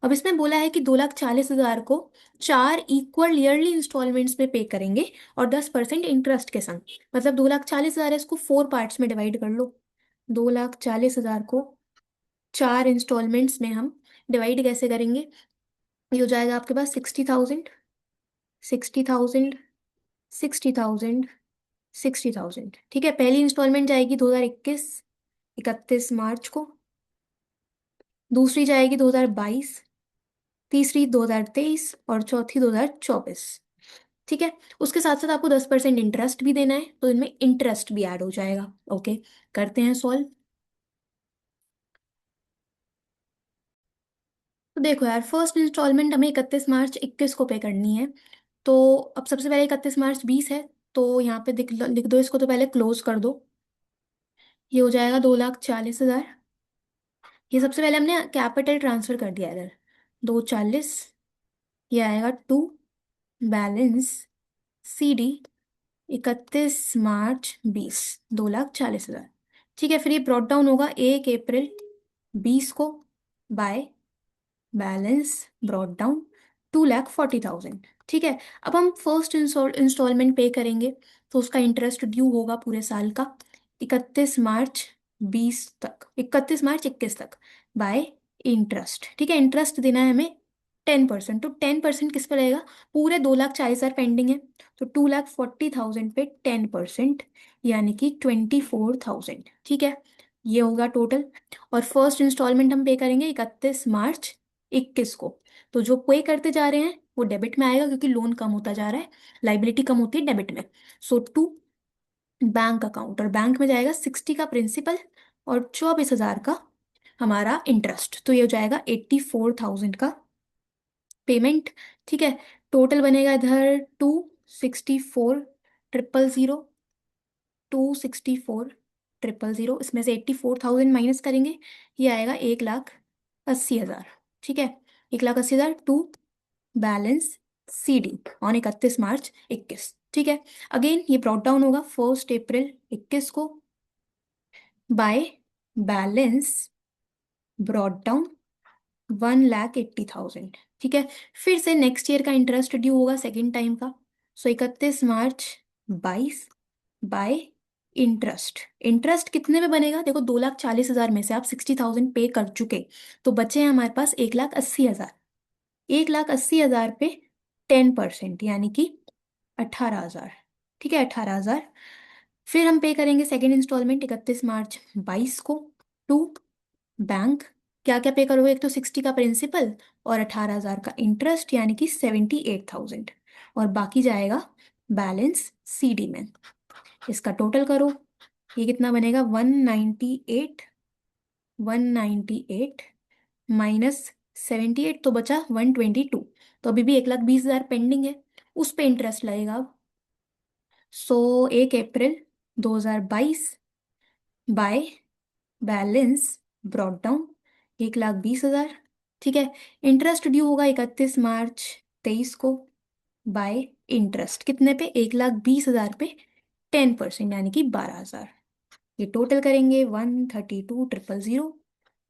अब इसमें बोला है कि 2,40,000 को 4 इक्वल ईयरली इंस्टॉलमेंट्स में पे करेंगे, और 10% इंटरेस्ट के संग। मतलब 2,40,000 है, इसको 4 पार्ट्स में डिवाइड कर लो। 2,40,000 को 4 इंस्टॉलमेंट्स में हम डिवाइड कैसे करेंगे, ये हो जाएगा आपके पास 60,000, 60,000, 60,000, 60,000। ठीक है, पहली इंस्टॉलमेंट जाएगी 2021, 31 मार्च को। दूसरी जाएगी 2022, तीसरी 2023 और चौथी 2024। ठीक है। उसके साथ साथ आपको 10% इंटरेस्ट भी देना है, तो इनमें इंटरेस्ट भी ऐड हो जाएगा। ओके, करते हैं सॉल्व। तो देखो यार, फर्स्ट इंस्टॉलमेंट हमें 31 मार्च 21 को पे करनी है। तो अब सबसे पहले 31 मार्च 20 है, तो यहाँ पे लिख दो इसको, तो पहले क्लोज कर दो। ये हो जाएगा 2,40,000। ये सबसे पहले हमने कैपिटल ट्रांसफर कर दिया इधर, 240। ये आएगा टू बैलेंस सी डी 31 मार्च 20, 2,40,000। ठीक है, फिर ये ब्रॉट डाउन होगा 1 अप्रैल 20 को बाय बैलेंस ब्रॉट डाउन 2,40,000। ठीक है। अब हम फर्स्ट इंस्टॉलमेंट पे करेंगे, तो उसका इंटरेस्ट ड्यू होगा पूरे साल का 31 मार्च 20 तक, 31 मार्च 21 तक बाय इंटरेस्ट। ठीक है, इंटरेस्ट देना है हमें 10%। तो 10% किस पे लगेगा? पूरे 2,40,000 पेंडिंग है, तो 2,40,000 पे 10%, यानी कि 24,000। ठीक है, ये होगा टोटल। और फर्स्ट इंस्टॉलमेंट हम पे करेंगे 31 मार्च 21 को। तो जो पे करते जा रहे हैं वो डेबिट में आएगा, क्योंकि लोन कम होता जा रहा है, लाइबिलिटी कम होती है डेबिट में। सो टू बैंक अकाउंट, और बैंक में जाएगा 60 का प्रिंसिपल और 24,000 का हमारा इंटरेस्ट, तो ये हो जाएगा 84,000 का पेमेंट। ठीक है, टोटल बनेगा इधर 264,000, 264,000। इसमें से 84,000 माइनस करेंगे, ये आएगा 1,80,000। ठीक है, 1,80,000 to balance C D on 31 March 21। ठीक है, अगेन ये ब्रॉट डाउन होगा 1 अप्रैल 21 को बाय बैलेंस ब्रॉट डाउन 1,80,000। ठीक है, फिर से नेक्स्ट ईयर का इंटरेस्ट ड्यू होगा सेकेंड टाइम का। सो 31 मार्च 22 बाय इंटरेस्ट। इंटरेस्ट कितने में बनेगा? देखो, 2,40,000 में से आप 60,000 पे कर चुके, तो बचे हैं हमारे पास 1,80,000। 1,80,000 पे 10%, यानी कि 18,000। ठीक है, 18,000। फिर हम पे करेंगे सेकेंड इंस्टॉलमेंट 31 मार्च 22 को टू बैंक। क्या क्या पे करोगे? एक तो 60 का प्रिंसिपल और 18,000 का इंटरेस्ट, यानी कि 78,000, और बाकी जाएगा बैलेंस सीडी में। इसका टोटल करो, ये कितना बनेगा? 198। 198 माइनस 78, तो बचा 122। तो अभी भी 1,20,000 पेंडिंग है, उस पे इंटरेस्ट लगेगा अब। सो 1 अप्रैल 2022 बाय बैलेंस ब्रॉट डाउन 1,20,000। ठीक है, इंटरेस्ट ड्यू होगा 31 मार्च 23 को बाय इंटरेस्ट कितने पे? 1,20,000 पे 10%, यानी कि 12,000। ये टोटल करेंगे 132,000,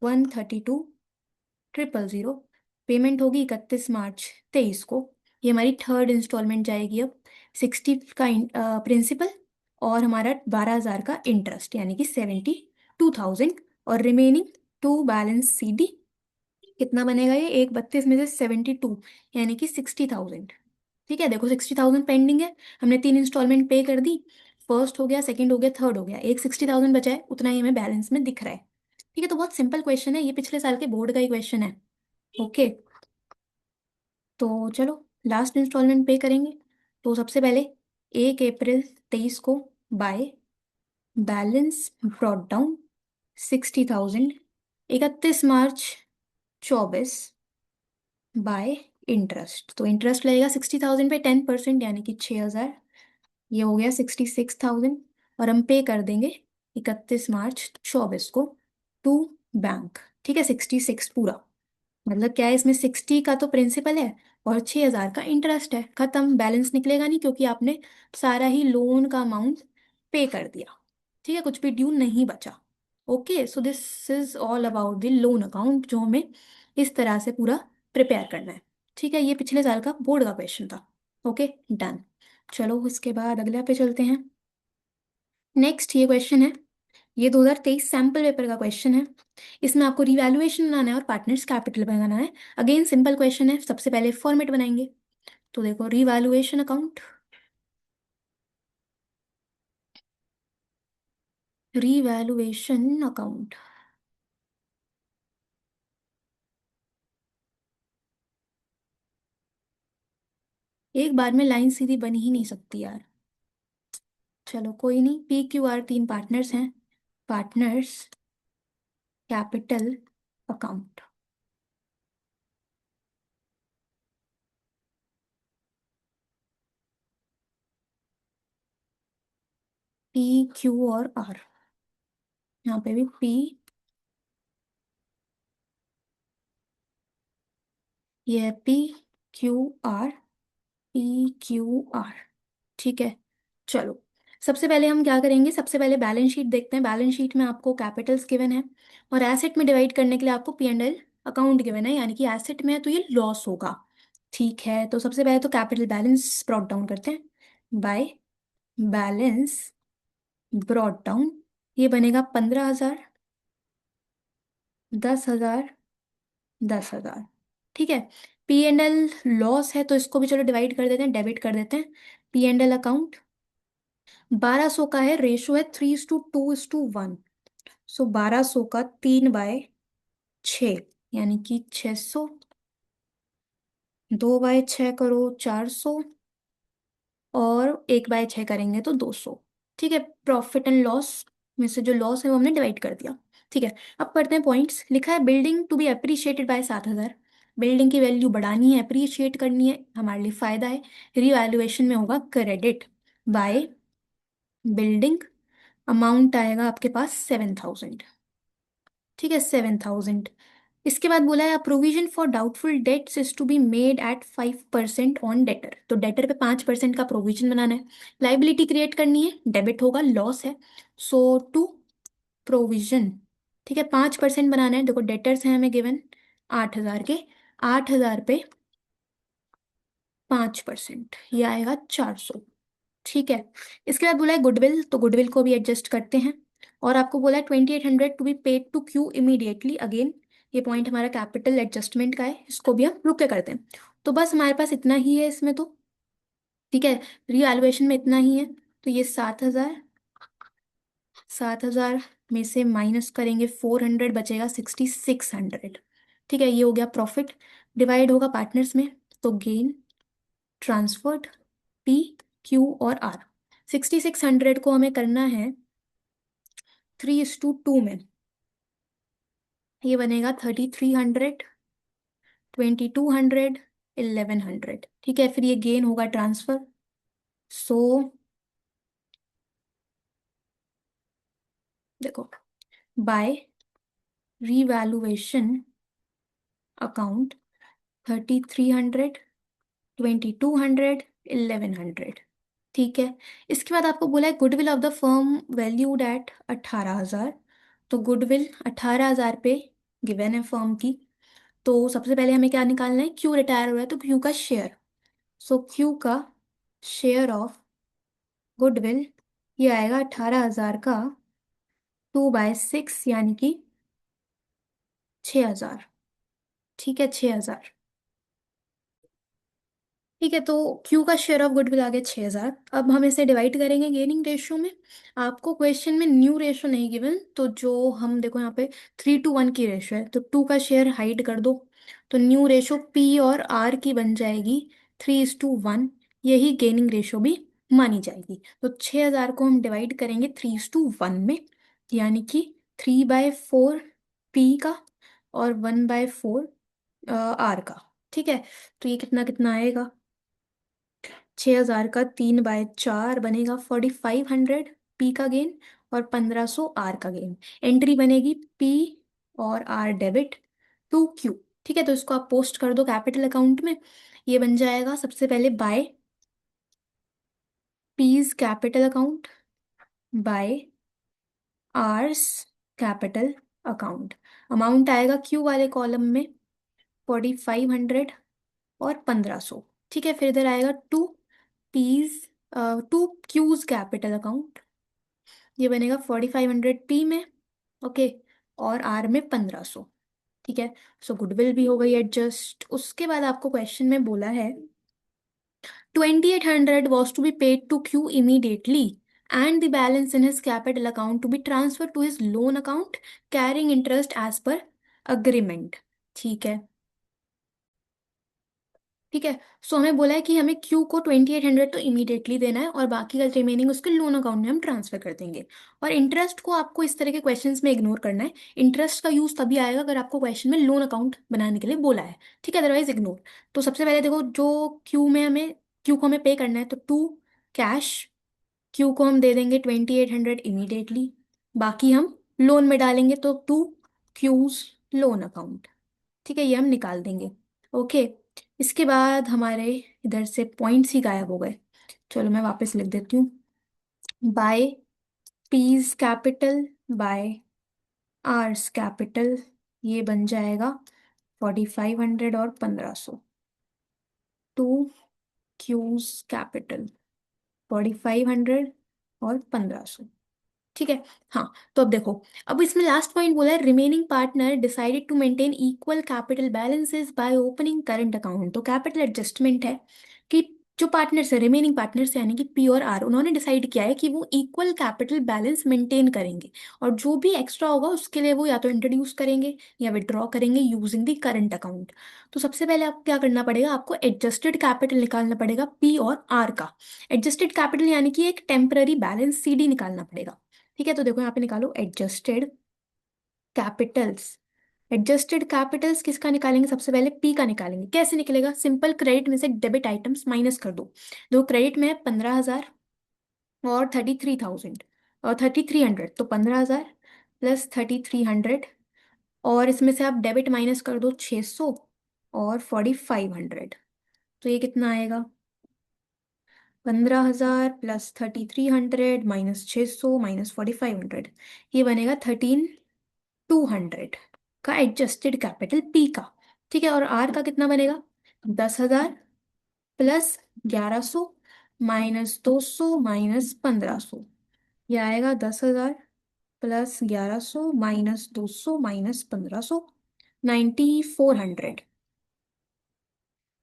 132,000। पेमेंट होगी 31 मार्च 23 को। ये हमारी थर्ड इंस्टॉलमेंट जाएगी अब। 60 का प्रिंसिपल और हमारा 12,000 का इंटरेस्ट, यानी कि 72,000, और remaining to balance C D. कितना बनेगा ये? 1,32 में से 72, यानी कि 60,000। ठीक है, देखो 60,000 पेंडिंग है, हमने 3 इंस्टॉलमेंट पे कर दी। फर्स्ट हो गया, सेकंड हो गया, थर्ड हो गया, एक 60,000 बचा है, उतना ही हमें बैलेंस में दिख रहा है। ठीक है, तो बहुत सिंपल क्वेश्चन है, ये पिछले साल के बोर्ड का ही क्वेश्चन है। ओके, तो चलो लास्ट इंस्टॉलमेंट पे करेंगे। तो सबसे पहले 1 अप्रैल 23 को by balance brought down 60,000 31 March 24 bye interest. तो इंटरेस्ट लगेगा 60,000 पे 10%, यानी कि 6,000। ये हो गया 66,000, और हम पे कर देंगे 31 मार्च 24 को टू बैंक। ठीक है, 66 पूरा, मतलब क्या है, इसमें 60 का तो प्रिंसिपल है और 6,000 का इंटरेस्ट है। खत्म, बैलेंस निकलेगा नहीं, क्योंकि आपने सारा ही लोन का अमाउंट पे कर दिया। ठीक है, कुछ भी ड्यू नहीं बचा। Okay, so this is all about the loan account, जो हमें इस तरह से पूरा प्रिपेयर करना है। ठीक है, ये पिछले साल का बोर्ड का क्वेश्चन था। Okay, done. चलो इसके बाद अगला पे चलते हैं। नेक्स्ट ये क्वेश्चन है, ये 2023 सैम्पल पेपर का क्वेश्चन है। इसमें आपको रिवैल्यूएशन बनाना है और पार्टनर्स कैपिटल बनाना है। अगेन सिंपल क्वेश्चन है, सबसे पहले फॉर्मेट बनाएंगे। तो देखो, रिवैल्यूएशन अकाउंट, रिवैल्यूएशन अकाउंट। एक बार में लाइन सीधी बन ही नहीं सकती यार। चलो कोई नहीं, पी क्यू आर तीन पार्टनर्स हैं। Partners capital account. P Q और आर, यहाँ पे भी पी, ये है P Q R, P Q R. ठीक है। चलो सबसे पहले हम क्या करेंगे, सबसे पहले बैलेंस शीट देखते हैं। बैलेंस शीट में आपको कैपिटल्स गिवन है और एसेट में डिवाइड करने के लिए आपको P and L account given है, यानी कि एसेट में है तो ये लॉस होगा। ठीक है, तो सबसे पहले तो कैपिटल बैलेंस ब्रॉट डाउन करते हैं बाय बैलेंस ब्रॉट डाउन। ये बनेगा 15,000, 10,000, 10,000। ठीक है। पी एंड एल लॉस है तो इसको भी चलो डिवाइड कर देते हैं, डेबिट कर देते हैं। पी एंड एल अकाउंट 1200 का है, रेशो है 3:2:1। सो 1200 का 3/6, यानी कि 600। 2/6 करो 400, और 1/6 करेंगे तो 200। ठीक है, प्रॉफिट एंड लॉस में से जो लॉस है वो हमने डिवाइड कर दिया। ठीक है, अब पढ़ते हैं पॉइंट्स। लिखा है building to be appreciated by 7,000। Building की वैल्यू बढ़ानी है, अप्रिशिएट करनी है, हमारे लिए फायदा है। रिवैल्यूएशन में होगा क्रेडिट बाय बिल्डिंग। अमाउंट आएगा आपके पास 7,000। ठीक है, 7,000। इसके बाद बोला है provision for doubtful debts is to be made at 5% on debtor. तो डेटर पे 5% का प्रोविजन बनाना है। लाइबिलिटी क्रिएट करनी है, डेबिट होगा, लॉस है। सो टू प्रोविजन, ठीक है, 5% बनाना है। देखो डेटर्स हैं हमें गिवन 8,000 के, 8,000 पे 5%, ये आएगा 400। ठीक है। इसके बाद बोला है गुडविल, तो गुडविल को भी एडजस्ट करते हैं। और आपको बोला है 2,800 to be paid to Q immediately. Again ये पॉइंट हमारा कैपिटल एडजस्टमेंट का है, इसको भी हम रुक के करते हैं। तो बस हमारे पास इतना ही है इसमें तो। ठीक है, रीवैल्यूएशन में इतना ही है। तो ये 7,000, 7,000 में से माइनस करेंगे 400, बचेगा 6,600। ठीक है, ये हो गया प्रॉफिट। डिवाइड होगा पार्टनर्स में, तो गेन ट्रांसफर्ड पी क्यू और आर। 6,600 को हमें करना है 3:2 में। ये बनेगा 3,300, 2,200, 1,100। ठीक है, फिर ये गेन होगा ट्रांसफर। सो देखो, बाय रीवैल्यूएशन अकाउंट 3,300, 2,200, 1,100। ठीक है। इसके बाद आपको बोला है goodwill of the firm valued at 18,000। तो गुडविल 18,000 पे गिवन है फर्म की। तो सबसे पहले हमें क्या निकालना है, क्यू रिटायर हुआ है तो क्यू का शेयर। सो क्यू का शेयर ऑफ गुडविल, ये आएगा 18,000 का 2/6, यानी कि 6,000। ठीक है, 6,000। ठीक है, तो क्यू का शेयर ऑफ गुडविल आ गया 6,000। अब हम इसे डिवाइड करेंगे गेनिंग रेशियो में। आपको क्वेश्चन में न्यू रेशियो नहीं गिवन, तो जो हम देखो यहाँ पे 3:1 की रेशियो है, तो 2 का शेयर हाइड कर दो। तो न्यू रेशियो पी और आर की बन जाएगी 3:1। यही गेनिंग रेशियो भी मानी जाएगी। तो 6,000 को हम डिवाइड करेंगे 3:1 में, यानी कि 3/4 पी का और 1/4 आर का। ठीक है, तो ये कितना कितना आएगा, 6,000 का 3/4 बनेगा 4,500 पी का गेन, और 1,500 आर का गेन। एंट्री बनेगी पी और आर डेबिट टू क्यू। ठीक है, तो इसको आप पोस्ट कर दो कैपिटल अकाउंट में। ये बन जाएगा सबसे पहले by P's capital account by R's capital account. अमाउंट आएगा क्यू वाले कॉलम में 4,500 और 1,500। ठीक है, फिर इधर आएगा to P's, to Q's capital account. ये बनेगा 4,500 पी में, ओके, और आर में 1,500। ठीक है, सो गुडविल भी हो गई एडजस्ट। उसके बाद आपको क्वेश्चन में बोला है 2,800 was to be paid to Q immediately and the balance in his capital account to be transfer to his loan account carrying interest as per agreement. ठीक है, ठीक है। सो हमें बोला है कि हमें क्यू को 2800 तो इमीडिएटली देना है और बाकी का रिमेनिंग उसके लोन अकाउंट में हम ट्रांसफर कर देंगे। और इंटरेस्ट को आपको इस तरह के क्वेश्चंस में इग्नोर करना है। इंटरेस्ट का यूज तभी आएगा अगर आपको क्वेश्चन में लोन अकाउंट बनाने के लिए बोला है। ठीक है, अदरवाइज इग्नोर। तो सबसे पहले देखो, जो क्यू को हमें पे करना है तो 2 कैश। क्यू को हम दे देंगे 2800 इमीडिएटली। बाकी हम लोन में डालेंगे तो 2 क्यूज लोन अकाउंट। ठीक है, ये हम निकाल देंगे। ओके। इसके बाद हमारे इधर से पॉइंट्स ही गायब हो गए। चलो मैं वापस लिख देती हूँ। By P's capital by R's capital, ये बन जाएगा 4500 और 1500। 2 क्यूज कैपिटल 4500 और 1500। ठीक है। हाँ, तो अब देखो, अब इसमें लास्ट पॉइंट बोला है remaining partner decided to maintain equal capital balances by opening current account. तो कैपिटल एडजस्टमेंट है कि जो पार्टनर्स है, रिमेनिंग पार्टनर्स यानी कि पी और आर, उन्होंने डिसाइड किया है कि वो इक्वल कैपिटल बैलेंस मेंटेन करेंगे। और जो भी एक्स्ट्रा होगा उसके लिए वो या तो इंट्रोड्यूस करेंगे या विड्रॉ करेंगे यूजिंग द करंट अकाउंट। तो सबसे पहले आपको क्या करना पड़ेगा, आपको एडजस्टेड कैपिटल निकालना पड़ेगा पी और आर का। एडजस्टेड कैपिटल यानी कि एक टेम्पररी बैलेंस सीडी निकालना पड़ेगा। ठीक है, तो देखो यहाँ पे निकालो एडजस्टेड कैपिटल्स। एडजस्टेड कैपिटल्स किसका निकालेंगे, सबसे पहले पी का निकालेंगे। कैसे निकलेगा, सिंपल, क्रेडिट में से डेबिट आइटम्स माइनस कर दो। देखो क्रेडिट में है 15,000 और 33,000 और 3300, तो 15,000 प्लस 3300। और इसमें से आप डेबिट माइनस कर दो 600 और 4500। तो ये कितना आएगा, 15,000 प्लस 3300 माइनस 600 माइनस 4500, ये बनेगा 13,200 का एडजस्टेड कैपिटल पी का। ठीक है, और आर का कितना बनेगा, 10,000 प्लस 1100 माइनस 200 माइनस 1500। ये आएगा 10,000 प्लस 1100 माइनस 200 माइनस 1500, 9,400।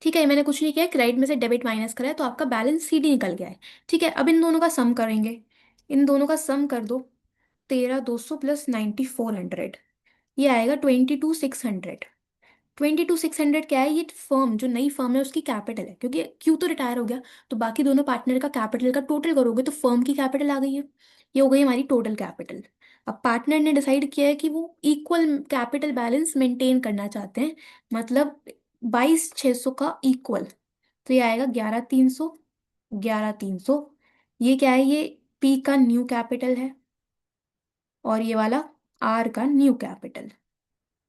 ठीक है, मैंने कुछ नहीं किया, क्रेडिट में से डेबिट माइनस करा है तो आपका बैलेंस सीडी निकल गया है। ठीक है, अब इन दोनों का सम करेंगे। इन दोनों का सम कर दो, 13,200 प्लस 9,400, ये आएगा 22,600। 22,600 क्या है, ये फर्म, जो नई फर्म है उसकी कैपिटल है, क्योंकि क्यू तो रिटायर हो गया। तो बाकी दोनों पार्टनर का कैपिटल का टोटल करोगे तो फर्म की कैपिटल आ गई है। ये हो गई हमारी टोटल कैपिटल। अब पार्टनर ने डिसाइड किया है कि वो इक्वल कैपिटल बैलेंस मेंटेन करना चाहते हैं, मतलब 22,600 का इक्वल। तो ये आएगा 11,300, 11,300। ये क्या है, ये पी का न्यू कैपिटल है और ये वाला आर का न्यू कैपिटल।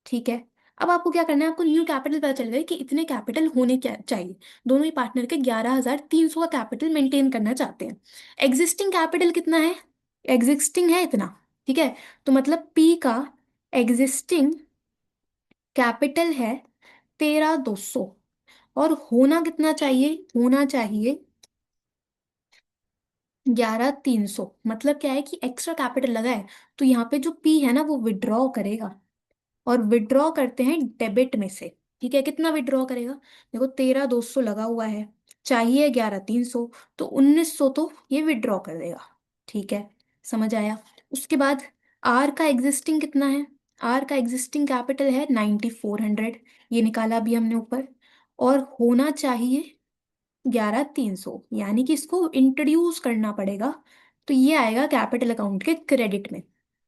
ठीक है। अब आपको क्या करना है, आपको न्यू कैपिटल पता चल गया कि इतने कैपिटल होने क्या चाहिए। दोनों ही पार्टनर के 11,300 का कैपिटल मेंटेन करना चाहते हैं। एग्जिस्टिंग कैपिटल कितना है, एग्जिस्टिंग है इतना। ठीक है, तो मतलब पी का एग्जिस्टिंग कैपिटल है 13,200। और होना कितना चाहिए, होना चाहिए 11,300। मतलब क्या है कि एक्स्ट्रा कैपिटल लगा है तो यहाँ पे जो पी है ना वो विड्रॉ करेगा। और विड्रॉ करते हैं डेबिट में से। ठीक है, कितना विड्रॉ करेगा, देखो 13,200 लगा हुआ है, चाहिए 11,300, तो 1,900 तो ये विड्रॉ कर देगा। ठीक है, समझ आया। उसके बाद आर का एग्जिस्टिंग कितना है, आर का एग्जिस्टिंग कैपिटल है 9,400, ये निकाला अभी हमने ऊपर। और होना चाहिए 11,300, यानी कि इसको इंट्रोड्यूस करना पड़ेगा। तो ये आएगा कैपिटल अकाउंट के क्रेडिट में,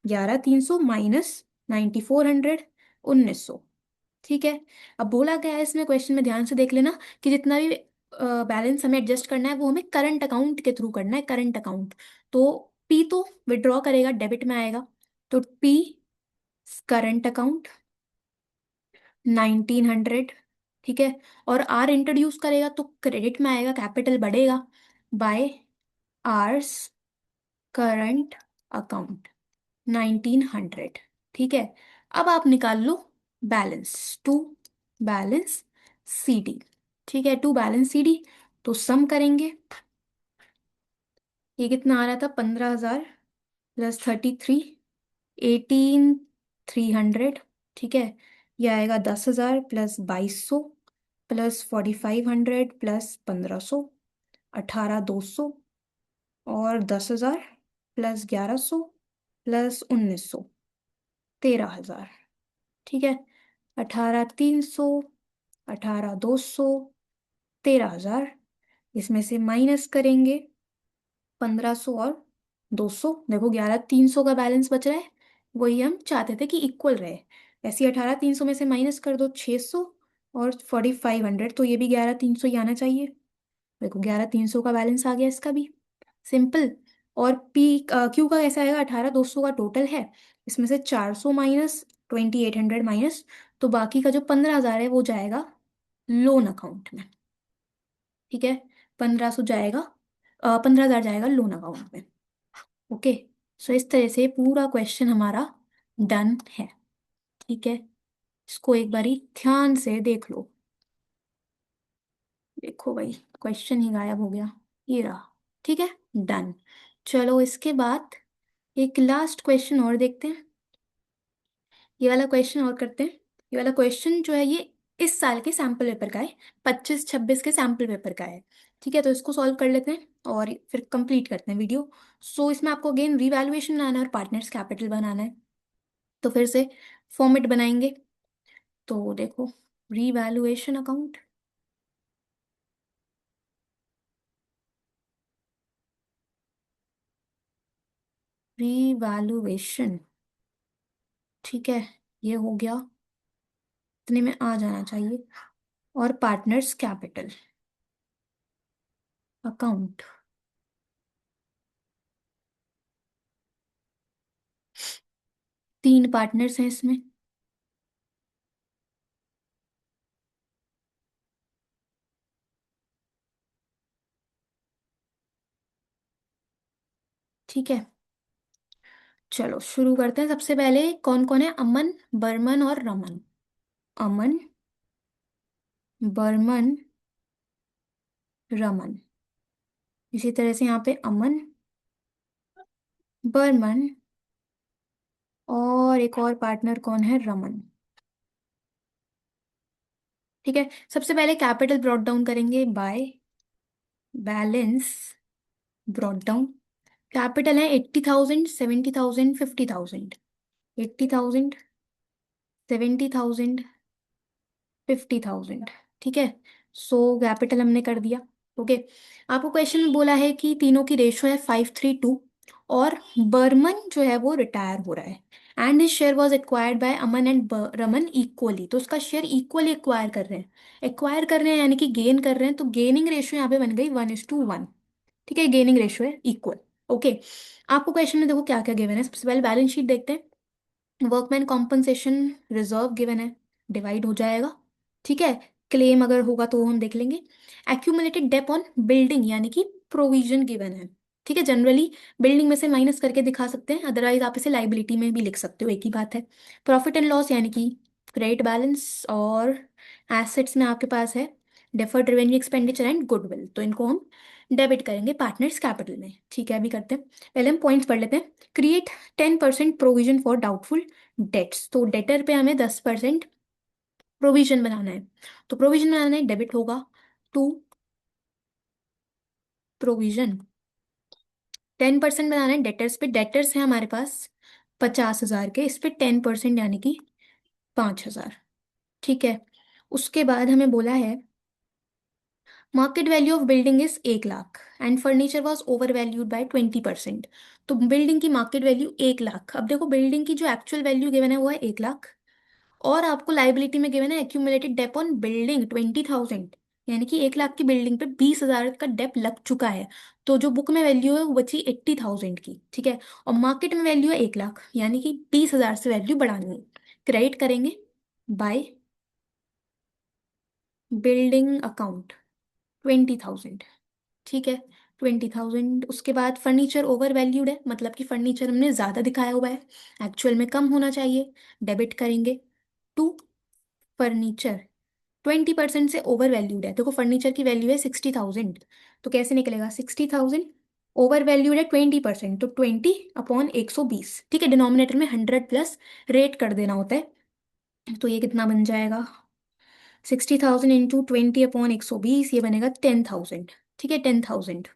11,300 माइनस 9,400, 1,900। ठीक है। अब बोला गया है इसमें क्वेश्चन में, ध्यान से देख लेना, कि जितना भी बैलेंस हमें एडजस्ट करना है वो हमें करंट अकाउंट के थ्रू करना है, करंट अकाउंट। तो पी तो विड्रॉ करेगा, डेबिट में आएगा, तो पी करंट अकाउंट 1,900। ठीक है, और आर इंट्रोड्यूस करेगा तो क्रेडिट में आएगा, कैपिटल बढ़ेगा, बाय आर्स करंट अकाउंट 1,900। ठीक है, अब आप निकाल लो balance, to balance C D. ठीक है, टू बैलेंस सी डी, तो सम करेंगे। ये कितना आ रहा था, 15,000 प्लस 33, 18,300। ठीक है, ये आएगा 10,000 प्लस 2,200 प्लस 4,500 प्लस 1,500, 18,200 और 10,000 प्लस 1,100 प्लस 1,900, 13,000। ठीक है, 18,300, 18,200 13,000, इसमें से माइनस करेंगे 1,500 और 200। देखो 11,300 का बैलेंस बच रहा है, वही हम चाहते थे कि इक्वल रहे। ऐसे 18,300 में से माइनस कर दो 600 और 4,500, तो ये भी 11,300 ही आना चाहिए। देखो 11,300 का बैलेंस आ गया इसका भी, सिंपल। और पी क्यू का कैसा आएगा, 18,200 का टोटल है, इसमें से 400 माइनस 2,800 माइनस, तो बाकी का जो 15,000 है वो जाएगा लोन अकाउंट में। ठीक है, 1,500 जाएगा, 15,000 जाएगा लोन अकाउंट में। ओके, सो इस तरह से पूरा क्वेश्चन हमारा डन है। ठीक है, इसको एक बारी ध्यान से देख लो। देखो भाई, क्वेश्चन ही गायब हो गया, ये रहा। ठीक है, डन। चलो इसके बाद एक लास्ट क्वेश्चन और देखते हैं। ये वाला क्वेश्चन और करते हैं। ये वाला क्वेश्चन जो है ये इस साल के सैम्पल पेपर का है, 25-26 के सैम्पल पेपर का है। ठीक है, तो इसको सॉल्व कर लेते हैं और फिर कंप्लीट करते हैं वीडियो। सो इसमें आपको अगेन रीवैल्यूएशन बनाना है और पार्टनर्स कैपिटल बनाना है। तो फिर से फॉर्मेट बनाएंगे। तो देखो, रीवैल्यूएशन अकाउंट, रीवैल्यूएशन, ठीक है, ये हो गया, इतने में आ जाना चाहिए। और पार्टनर्स कैपिटल अकाउंट, 3 पार्टनर्स हैं इसमें। ठीक है, चलो शुरू करते हैं। सबसे पहले कौन कौन है, अमन, बर्मन और रमन। अमन, बर्मन, रमन। इसी तरह से यहाँ पे अमन, बर्मन और एक और पार्टनर कौन है, रमन। ठीक है, सबसे पहले कैपिटल ब्रॉट डाउन करेंगे by balance brought down. Capital है 80,000, 70,000, 50,000। 80,000, 70,000, 50,000। ठीक है, सो कैपिटल हमने कर दिया। ओके, आपको क्वेश्चन में बोला है कि तीनों की रेशो है 5:3 और बर्मन जो है वो रिटायर हो रहा है and his share was acquired by Aman and Raman equally. तो उसका शेयर इक्वली एक्वायर कर रहे हैं, एक्वायर कर रहे हैं यानी कि गेन कर रहे हैं, तो गेनिंग रेशो यहाँ पे बन गई 1:1। ठीक है, गेनिंग रेशो है इक्वल। ओके, आपको क्वेश्चन में देखो क्या क्या गिवन है। सबसे पहले बैलेंस शीट देखते हैं। वर्कमैन कॉम्पनसेशन रिजर्व गिवन है, डिवाइड हो जाएगा। ठीक है, क्लेम अगर होगा तो हम देख लेंगे। एक्यूमुलेटेड डेप ऑन बिल्डिंग यानी कि प्रोविजन गिवन है। ठीक है, जनरली बिल्डिंग में से माइनस करके दिखा सकते हैं, अदरवाइज आप इसे लाइबिलिटी में भी लिख सकते हो, एक ही बात है। प्रॉफिट एंड लॉस यानी कि क्रेडिट बैलेंस, और एसेट्स में आपके पास है deferred revenue expenditure and goodwill, तो इनको हम डेबिट करेंगे पार्टनर्स कैपिटल में। ठीक है, अभी करते हैं, पहले हम पॉइंट्स पढ़ लेते हैं। Create 10% provision for doubtful dates, तो डेटर पे हमें 10% प्रोविजन बनाना है। तो प्रोविजन बनाना है, डेबिट होगा टू प्रोविजन। 10% बनाना है डेटर्स पे, डेटर्स है हमारे पास 50,000 के, इस पे 10% यानी कि 5,000। ठीक है, उसके बाद हमें बोला है market value of building is 1 lakh and furniture was over valued bye 20%। तो बिल्डिंग की मार्केट वैल्यू 1 लाख। अब देखो बिल्डिंग की जो एक्चुअल वैल्यू गिवन है वो है 1 लाख, और आपको लाइबिलिटी में गिवन है एक्यूमुलेटेड डेप ऑन बिल्डिंग 20,000, यानी कि 1 लाख की बिल्डिंग पे 20,000 का डेप लग चुका है। तो जो बुक में वैल्यू है वो बची 80,000 की। ठीक है, और मार्केट में वैल्यू है 1 लाख, यानी कि 20,000 से वैल्यू बढ़ानी है। क्रेडिट करेंगे बाय बिल्डिंग अकाउंट 20,000। ठीक है, 20,000। उसके बाद फर्नीचर ओवर वैल्यूड है, मतलब कि फर्नीचर हमने ज़्यादा दिखाया हुआ है, एक्चुअल में कम होना चाहिए। डेबिट करेंगे टू फर्नीचर, 20% से ओवर वैल्यूड है। देखो फर्नीचर की वैल्यू है 60,000, तो कैसे निकलेगा, 60,000 ओवर वैल्यूड है 20%, तो 20/120। ठीक है, डिनोमिनेटर में 100 प्लस रेट कर देना होता है। तो ये कितना बन जाएगा, 60,000 इंटू 20/120, ये बनेगा 10,000। ठीक है, 10,000,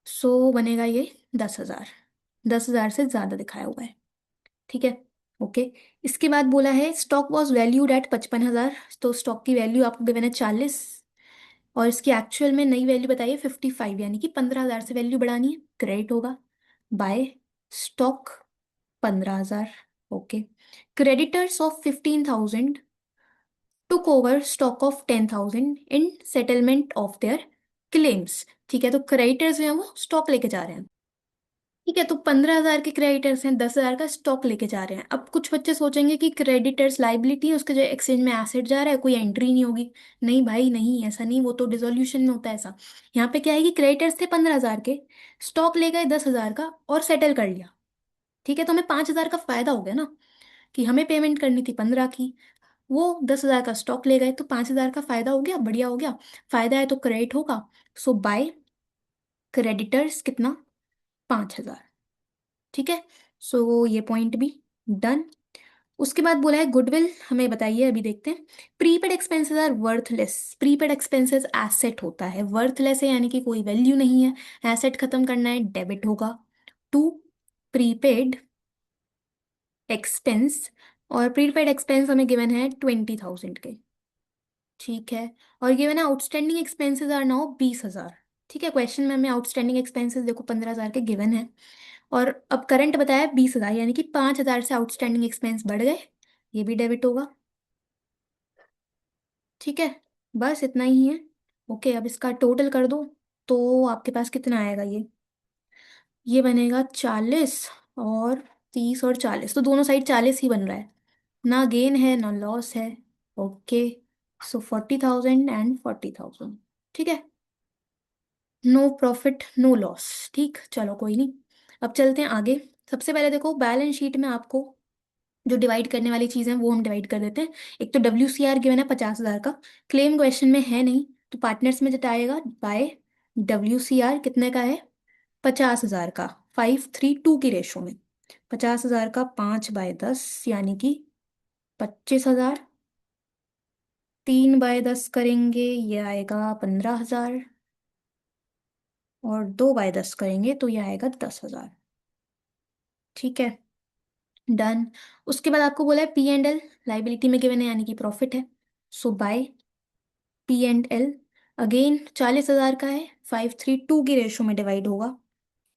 सो बनेगा ये 10,000। 10,000 से ज़्यादा दिखाया हुआ है। ठीक है, ओके। इसके बाद बोला है स्टॉक वॉज वैल्यूड एट 55,000, तो स्टॉक की वैल्यू आपको गिवन है 40, और इसकी एक्चुअल में नई वैल्यू बताइए 55, यानी कि 15,000 से वैल्यू बढ़ानी है, क्रेडिट होगा। By stock 15,000। Okay. Creditors of 15,000 took over stock of 10,000 in settlement of their claims. ठीक है, तो क्रेडिटर्स जो है वो स्टॉक लेके जा रहे हैं। ठीक है, तो 15,000 के क्रेडिटर्स हैं, 10,000 का स्टॉक लेके जा रहे हैं। अब कुछ बच्चे सोचेंगे कि क्रेडिटर्स लाइबिलिटी है, उसके जो एक्सचेंज में एसेट जा रहा है, कोई एंट्री नहीं होगी। नहीं भाई नहीं, ऐसा नहीं, वो तो डिसोल्यूशन में होता है ऐसा। यहाँ पे क्या है कि क्रेडिटर्स थे 15,000 के, स्टॉक ले गए 10,000 का और सेटल कर लिया। ठीक है, तो हमें 5,000 का फायदा हो गया ना, कि हमें पेमेंट करनी थी 15 की, वो 10,000 का स्टॉक ले गए, तो 5,000 का फायदा हो गया, बढ़िया हो गया। फायदा है तो क्रेडिट होगा। सो बाय क्रेडिटर्स कितना, 5,000। ठीक है, सो ये पॉइंट भी डन। उसके बाद बोला है गुडविल हमें बताइए, अभी देखते हैं। Prepaid expenses are worthless. Prepaid expenses asset होता है, वर्थलेस है यानी कि कोई वैल्यू नहीं है, एसेट खत्म करना है, डेबिट होगा टू प्रीपेड एक्सपेंस। और प्रीपेड एक्सपेंस हमें गिवन है 20,000 के। ठीक है, और गिवन है आउटस्टैंडिंग एक्सपेंसेस आर नाउ 20,000। ठीक है, क्वेश्चन में हमें आउटस्टैंडिंग एक्सपेंसेस देखो 15,000 के गिवन है, और अब करंट बताया 20,000, यानी कि 5,000 से आउटस्टैंडिंग एक्सपेंस बढ़ गए, ये भी डेबिट होगा। ठीक है, बस इतना ही है। ओके, अब इसका टोटल कर दो, तो आपके पास कितना आएगा, ये बनेगा 40, और 30 और 40, तो दोनों साइड 40 ही बन रहा है, ना गेन है ना लॉस है। Okay, so 40,000 and 40,000। ठीक है, नो प्रॉफिट नो लॉस। ठीक, चलो कोई नहीं। अब चलते हैं आगे। सबसे पहले देखो बैलेंस शीट में आपको जो डिवाइड करने वाली चीज़ है वो हम डिवाइड कर देते हैं। एक तो WCR गिवन है 50,000 का, क्लेम क्वेश्चन में है नहीं, तो पार्टनर्स में जताएगा बाय WCR कितने का है, 50,000 का, 5:3:2 की रेशो में। 50,000 का 5/10 यानी कि 25,000, 3/10 करेंगे ये आएगा 15,000, और 2/10 करेंगे तो ये आएगा 10,000। ठीक है, डन। उसके बाद आपको बोला है P&L, लाइबिलिटी में गिवन है यानी कि प्रॉफिट है। सो बाय P&L, अगेन 40,000 का है, 5:3:2 की रेशो में डिवाइड होगा।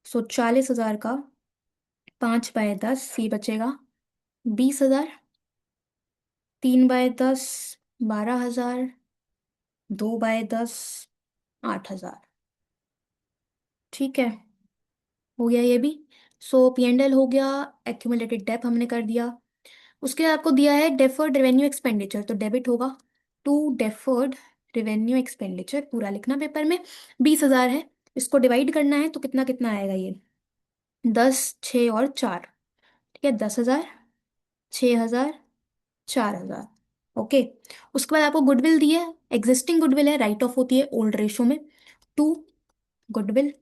सो 40,000 का 5/10 ये बचेगा 20,000, 3/10 12,000, 2/10 8,000। ठीक है, हो गया ये भी। सो P&L हो गया, एक्यूमुलेटेड डेप हमने कर दिया। उसके बाद आपको दिया है डेफर्ड रेवेन्यू एक्सपेंडिचर, तो डेबिट होगा टू डेफर्ड रेवेन्यू एक्सपेंडिचर, पूरा लिखना पेपर में। 20,000 है, इसको डिवाइड करना है, तो कितना कितना आएगा ये, 10, 6 और 4। ठीक है, 10,000, 6,000, 4,000। ओके। उसके बाद आपको गुडविल दी है, एग्जिस्टिंग गुडविल है, राइट ऑफ होती है ओल्ड रेशो में, टू गुडविल।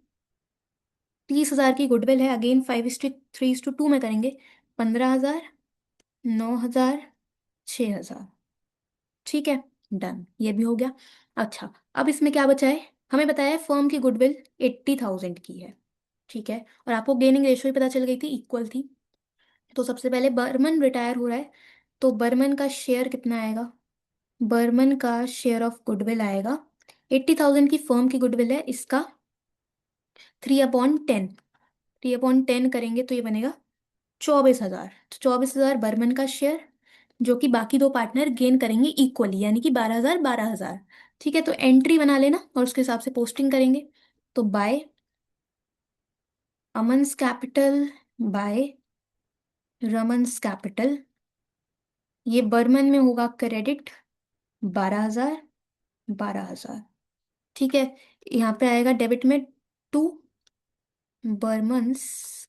30,000 की गुडविल है, अगेन 5:3:2 में करेंगे, 15,000, 9,000, 6,000। ठीक है, डन, ये भी हो गया। अच्छा, अब इसमें क्या बचा है, हमें बताया है फर्म की गुडविल 80,000 की है। ठीक है, और आपको गेनिंग रेशो ही पता चल गई थी, इक्वल थी। तो सबसे पहले बर्मन रिटायर हो रहा है, तो बर्मन का शेयर कितना आएगा, बर्मन का शेयर ऑफ गुडविल आएगा, 80,000 की फर्म की गुडविल है, इसका 3/10, 3/10 करेंगे तो ये बनेगा 24,000। तो 24,000 बर्मन का शेयर, जो कि बाकी दो पार्टनर गेन करेंगे इक्वली, यानी कि 12,000 12,000। ठीक है, तो एंट्री बना लेना और उसके हिसाब से पोस्टिंग करेंगे। तो बाय अमन्स कैपिटल, बाय रमन्स कैपिटल, ये बर्मन में होगा क्रेडिट 12,000 12,000। ठीक है, यहाँ पे आएगा डेबिट में टू बर्मन्स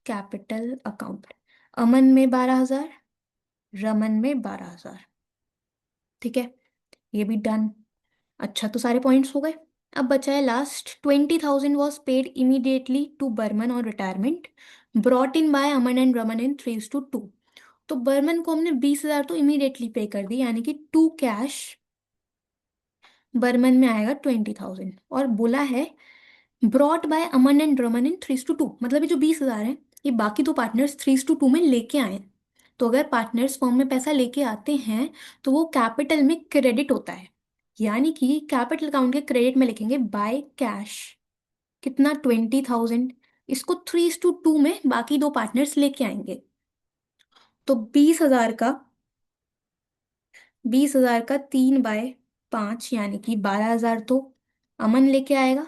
कैपिटल अकाउंट, अमन में 12,000, रमन में 12,000। ठीक है, ये भी डन। अच्छा, तो सारे पॉइंट्स हो गए। अब बचा है last, 20,000 was paid immediately to Barman और retirement, brought in by Aman and Raman in 3:2। तो बर्मन को हमने 20,000 तो इमीडिएटली पे कर दी, यानी कि टू कैश बर्मन में आएगा 20,000, और बोला है brought by Aman and Raman in 3:2, मतलब ये जो 20,000 है ये बाकी दो पार्टनर्स 3:2 में लेके आए हैं। तो अगर पार्टनर्स फॉर्म में पैसा लेके आते हैं तो वो कैपिटल में क्रेडिट होता है, यानी कि कैपिटल अकाउंट के क्रेडिट में लिखेंगे बाय कैश, कितना 20,000। इसको 3:2 में बाकी दो पार्टनर्स लेके आएंगे, तो 20,000 का, 20,000 का 3/5 यानी कि 12,000 तो अमन लेके आएगा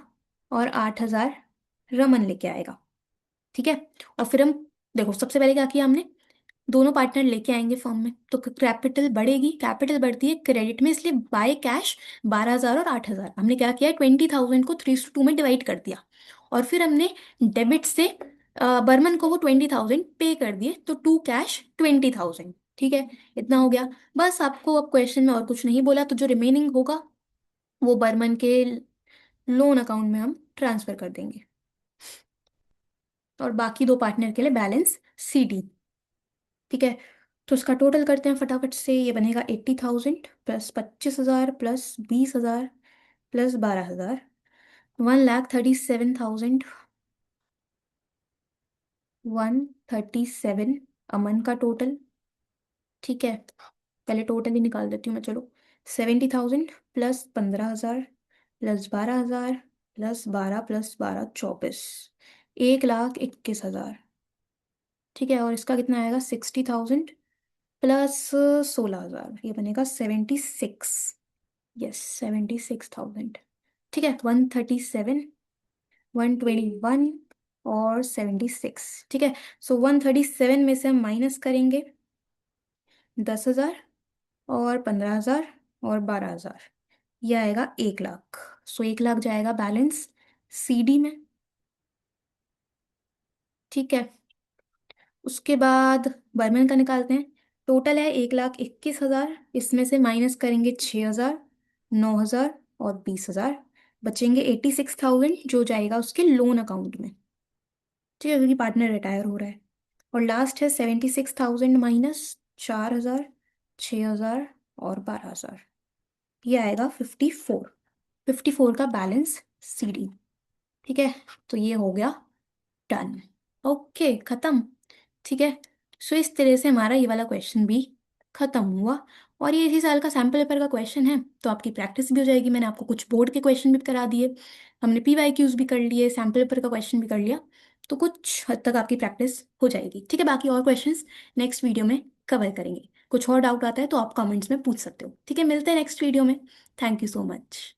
और 8,000 रमन लेके आएगा। ठीक है। और फिर हम, देखो सबसे पहले क्या किया हमने, दोनों पार्टनर लेके आएंगे फॉर्म में तो कैपिटल बढ़ेगी, कैपिटल बढ़ती है क्रेडिट में, इसलिए बाय कैश 12,000 और 8,000। हमने क्या किया, 20,000 को 3:2 में डिवाइड कर दिया, और फिर हमने डेबिट से बर्मन को वो 20,000 पे कर दिए, तो टू कैश 20,000। ठीक है, इतना हो गया। बस आपको अब क्वेश्चन में और कुछ नहीं बोला, तो जो रिमेनिंग होगा वो बर्मन के लोन अकाउंट में हम ट्रांसफर कर देंगे, और बाकी दो पार्टनर के लिए बैलेंस CD। ठीक है, तो इसका टोटल करते हैं फटाफट से। ये बनेगा 80,000 प्लस 25,000 प्लस 20,000 प्लस 12,000, 1,37,000, 137 अमन का टोटल। ठीक है, पहले टोटल ही निकाल देती हूँ मैं, चलो। 70,000 प्लस 15,000 प्लस 12,000 प्लस 12 प्लस 12 24, 1,21,000। ठीक है, और इसका कितना आएगा, 60,000 प्लस 16,000, ये बनेगा 76। यस, 76,000। ठीक है, 137, 121 और 76। ठीक है, सो 137 में से हम माइनस करेंगे 10,000 और 15,000 और 12,000, ये आएगा 1,00,000। सो 1,00,000 जाएगा बैलेंस CD में। ठीक है, उसके बाद बर्मन का निकालते हैं। टोटल है 1,21,000, इसमें से माइनस करेंगे 6,000, 9,000 और 20,000, बचेंगे 86,000 जो जाएगा उसके लोन अकाउंट में। ठीक है, क्योंकि पार्टनर रिटायर हो रहा है। और लास्ट है 76,000 माइनस 4,000, 6,000 और 12,000, ये आएगा 54। 54 का बैलेंस CD। ठीक है, तो ये हो गया डन। ओके, खत्म। ठीक है, सो इस तरह से हमारा ये वाला क्वेश्चन भी खत्म हुआ। और ये इसी साल का सैम्पल पेपर का क्वेश्चन है, तो आपकी प्रैक्टिस भी हो जाएगी। मैंने आपको कुछ बोर्ड के क्वेश्चन भी करा दिए, हमने PYQs भी कर लिए, सैम्पल पेपर का क्वेश्चन भी कर लिया, तो कुछ हद तक आपकी प्रैक्टिस हो जाएगी। ठीक है, बाकी और क्वेश्चंस नेक्स्ट वीडियो में कवर करेंगे। कुछ और डाउट आता है तो आप कमेंट्स में पूछ सकते हो। ठीक है, मिलते हैं नेक्स्ट वीडियो में। Thank you so much.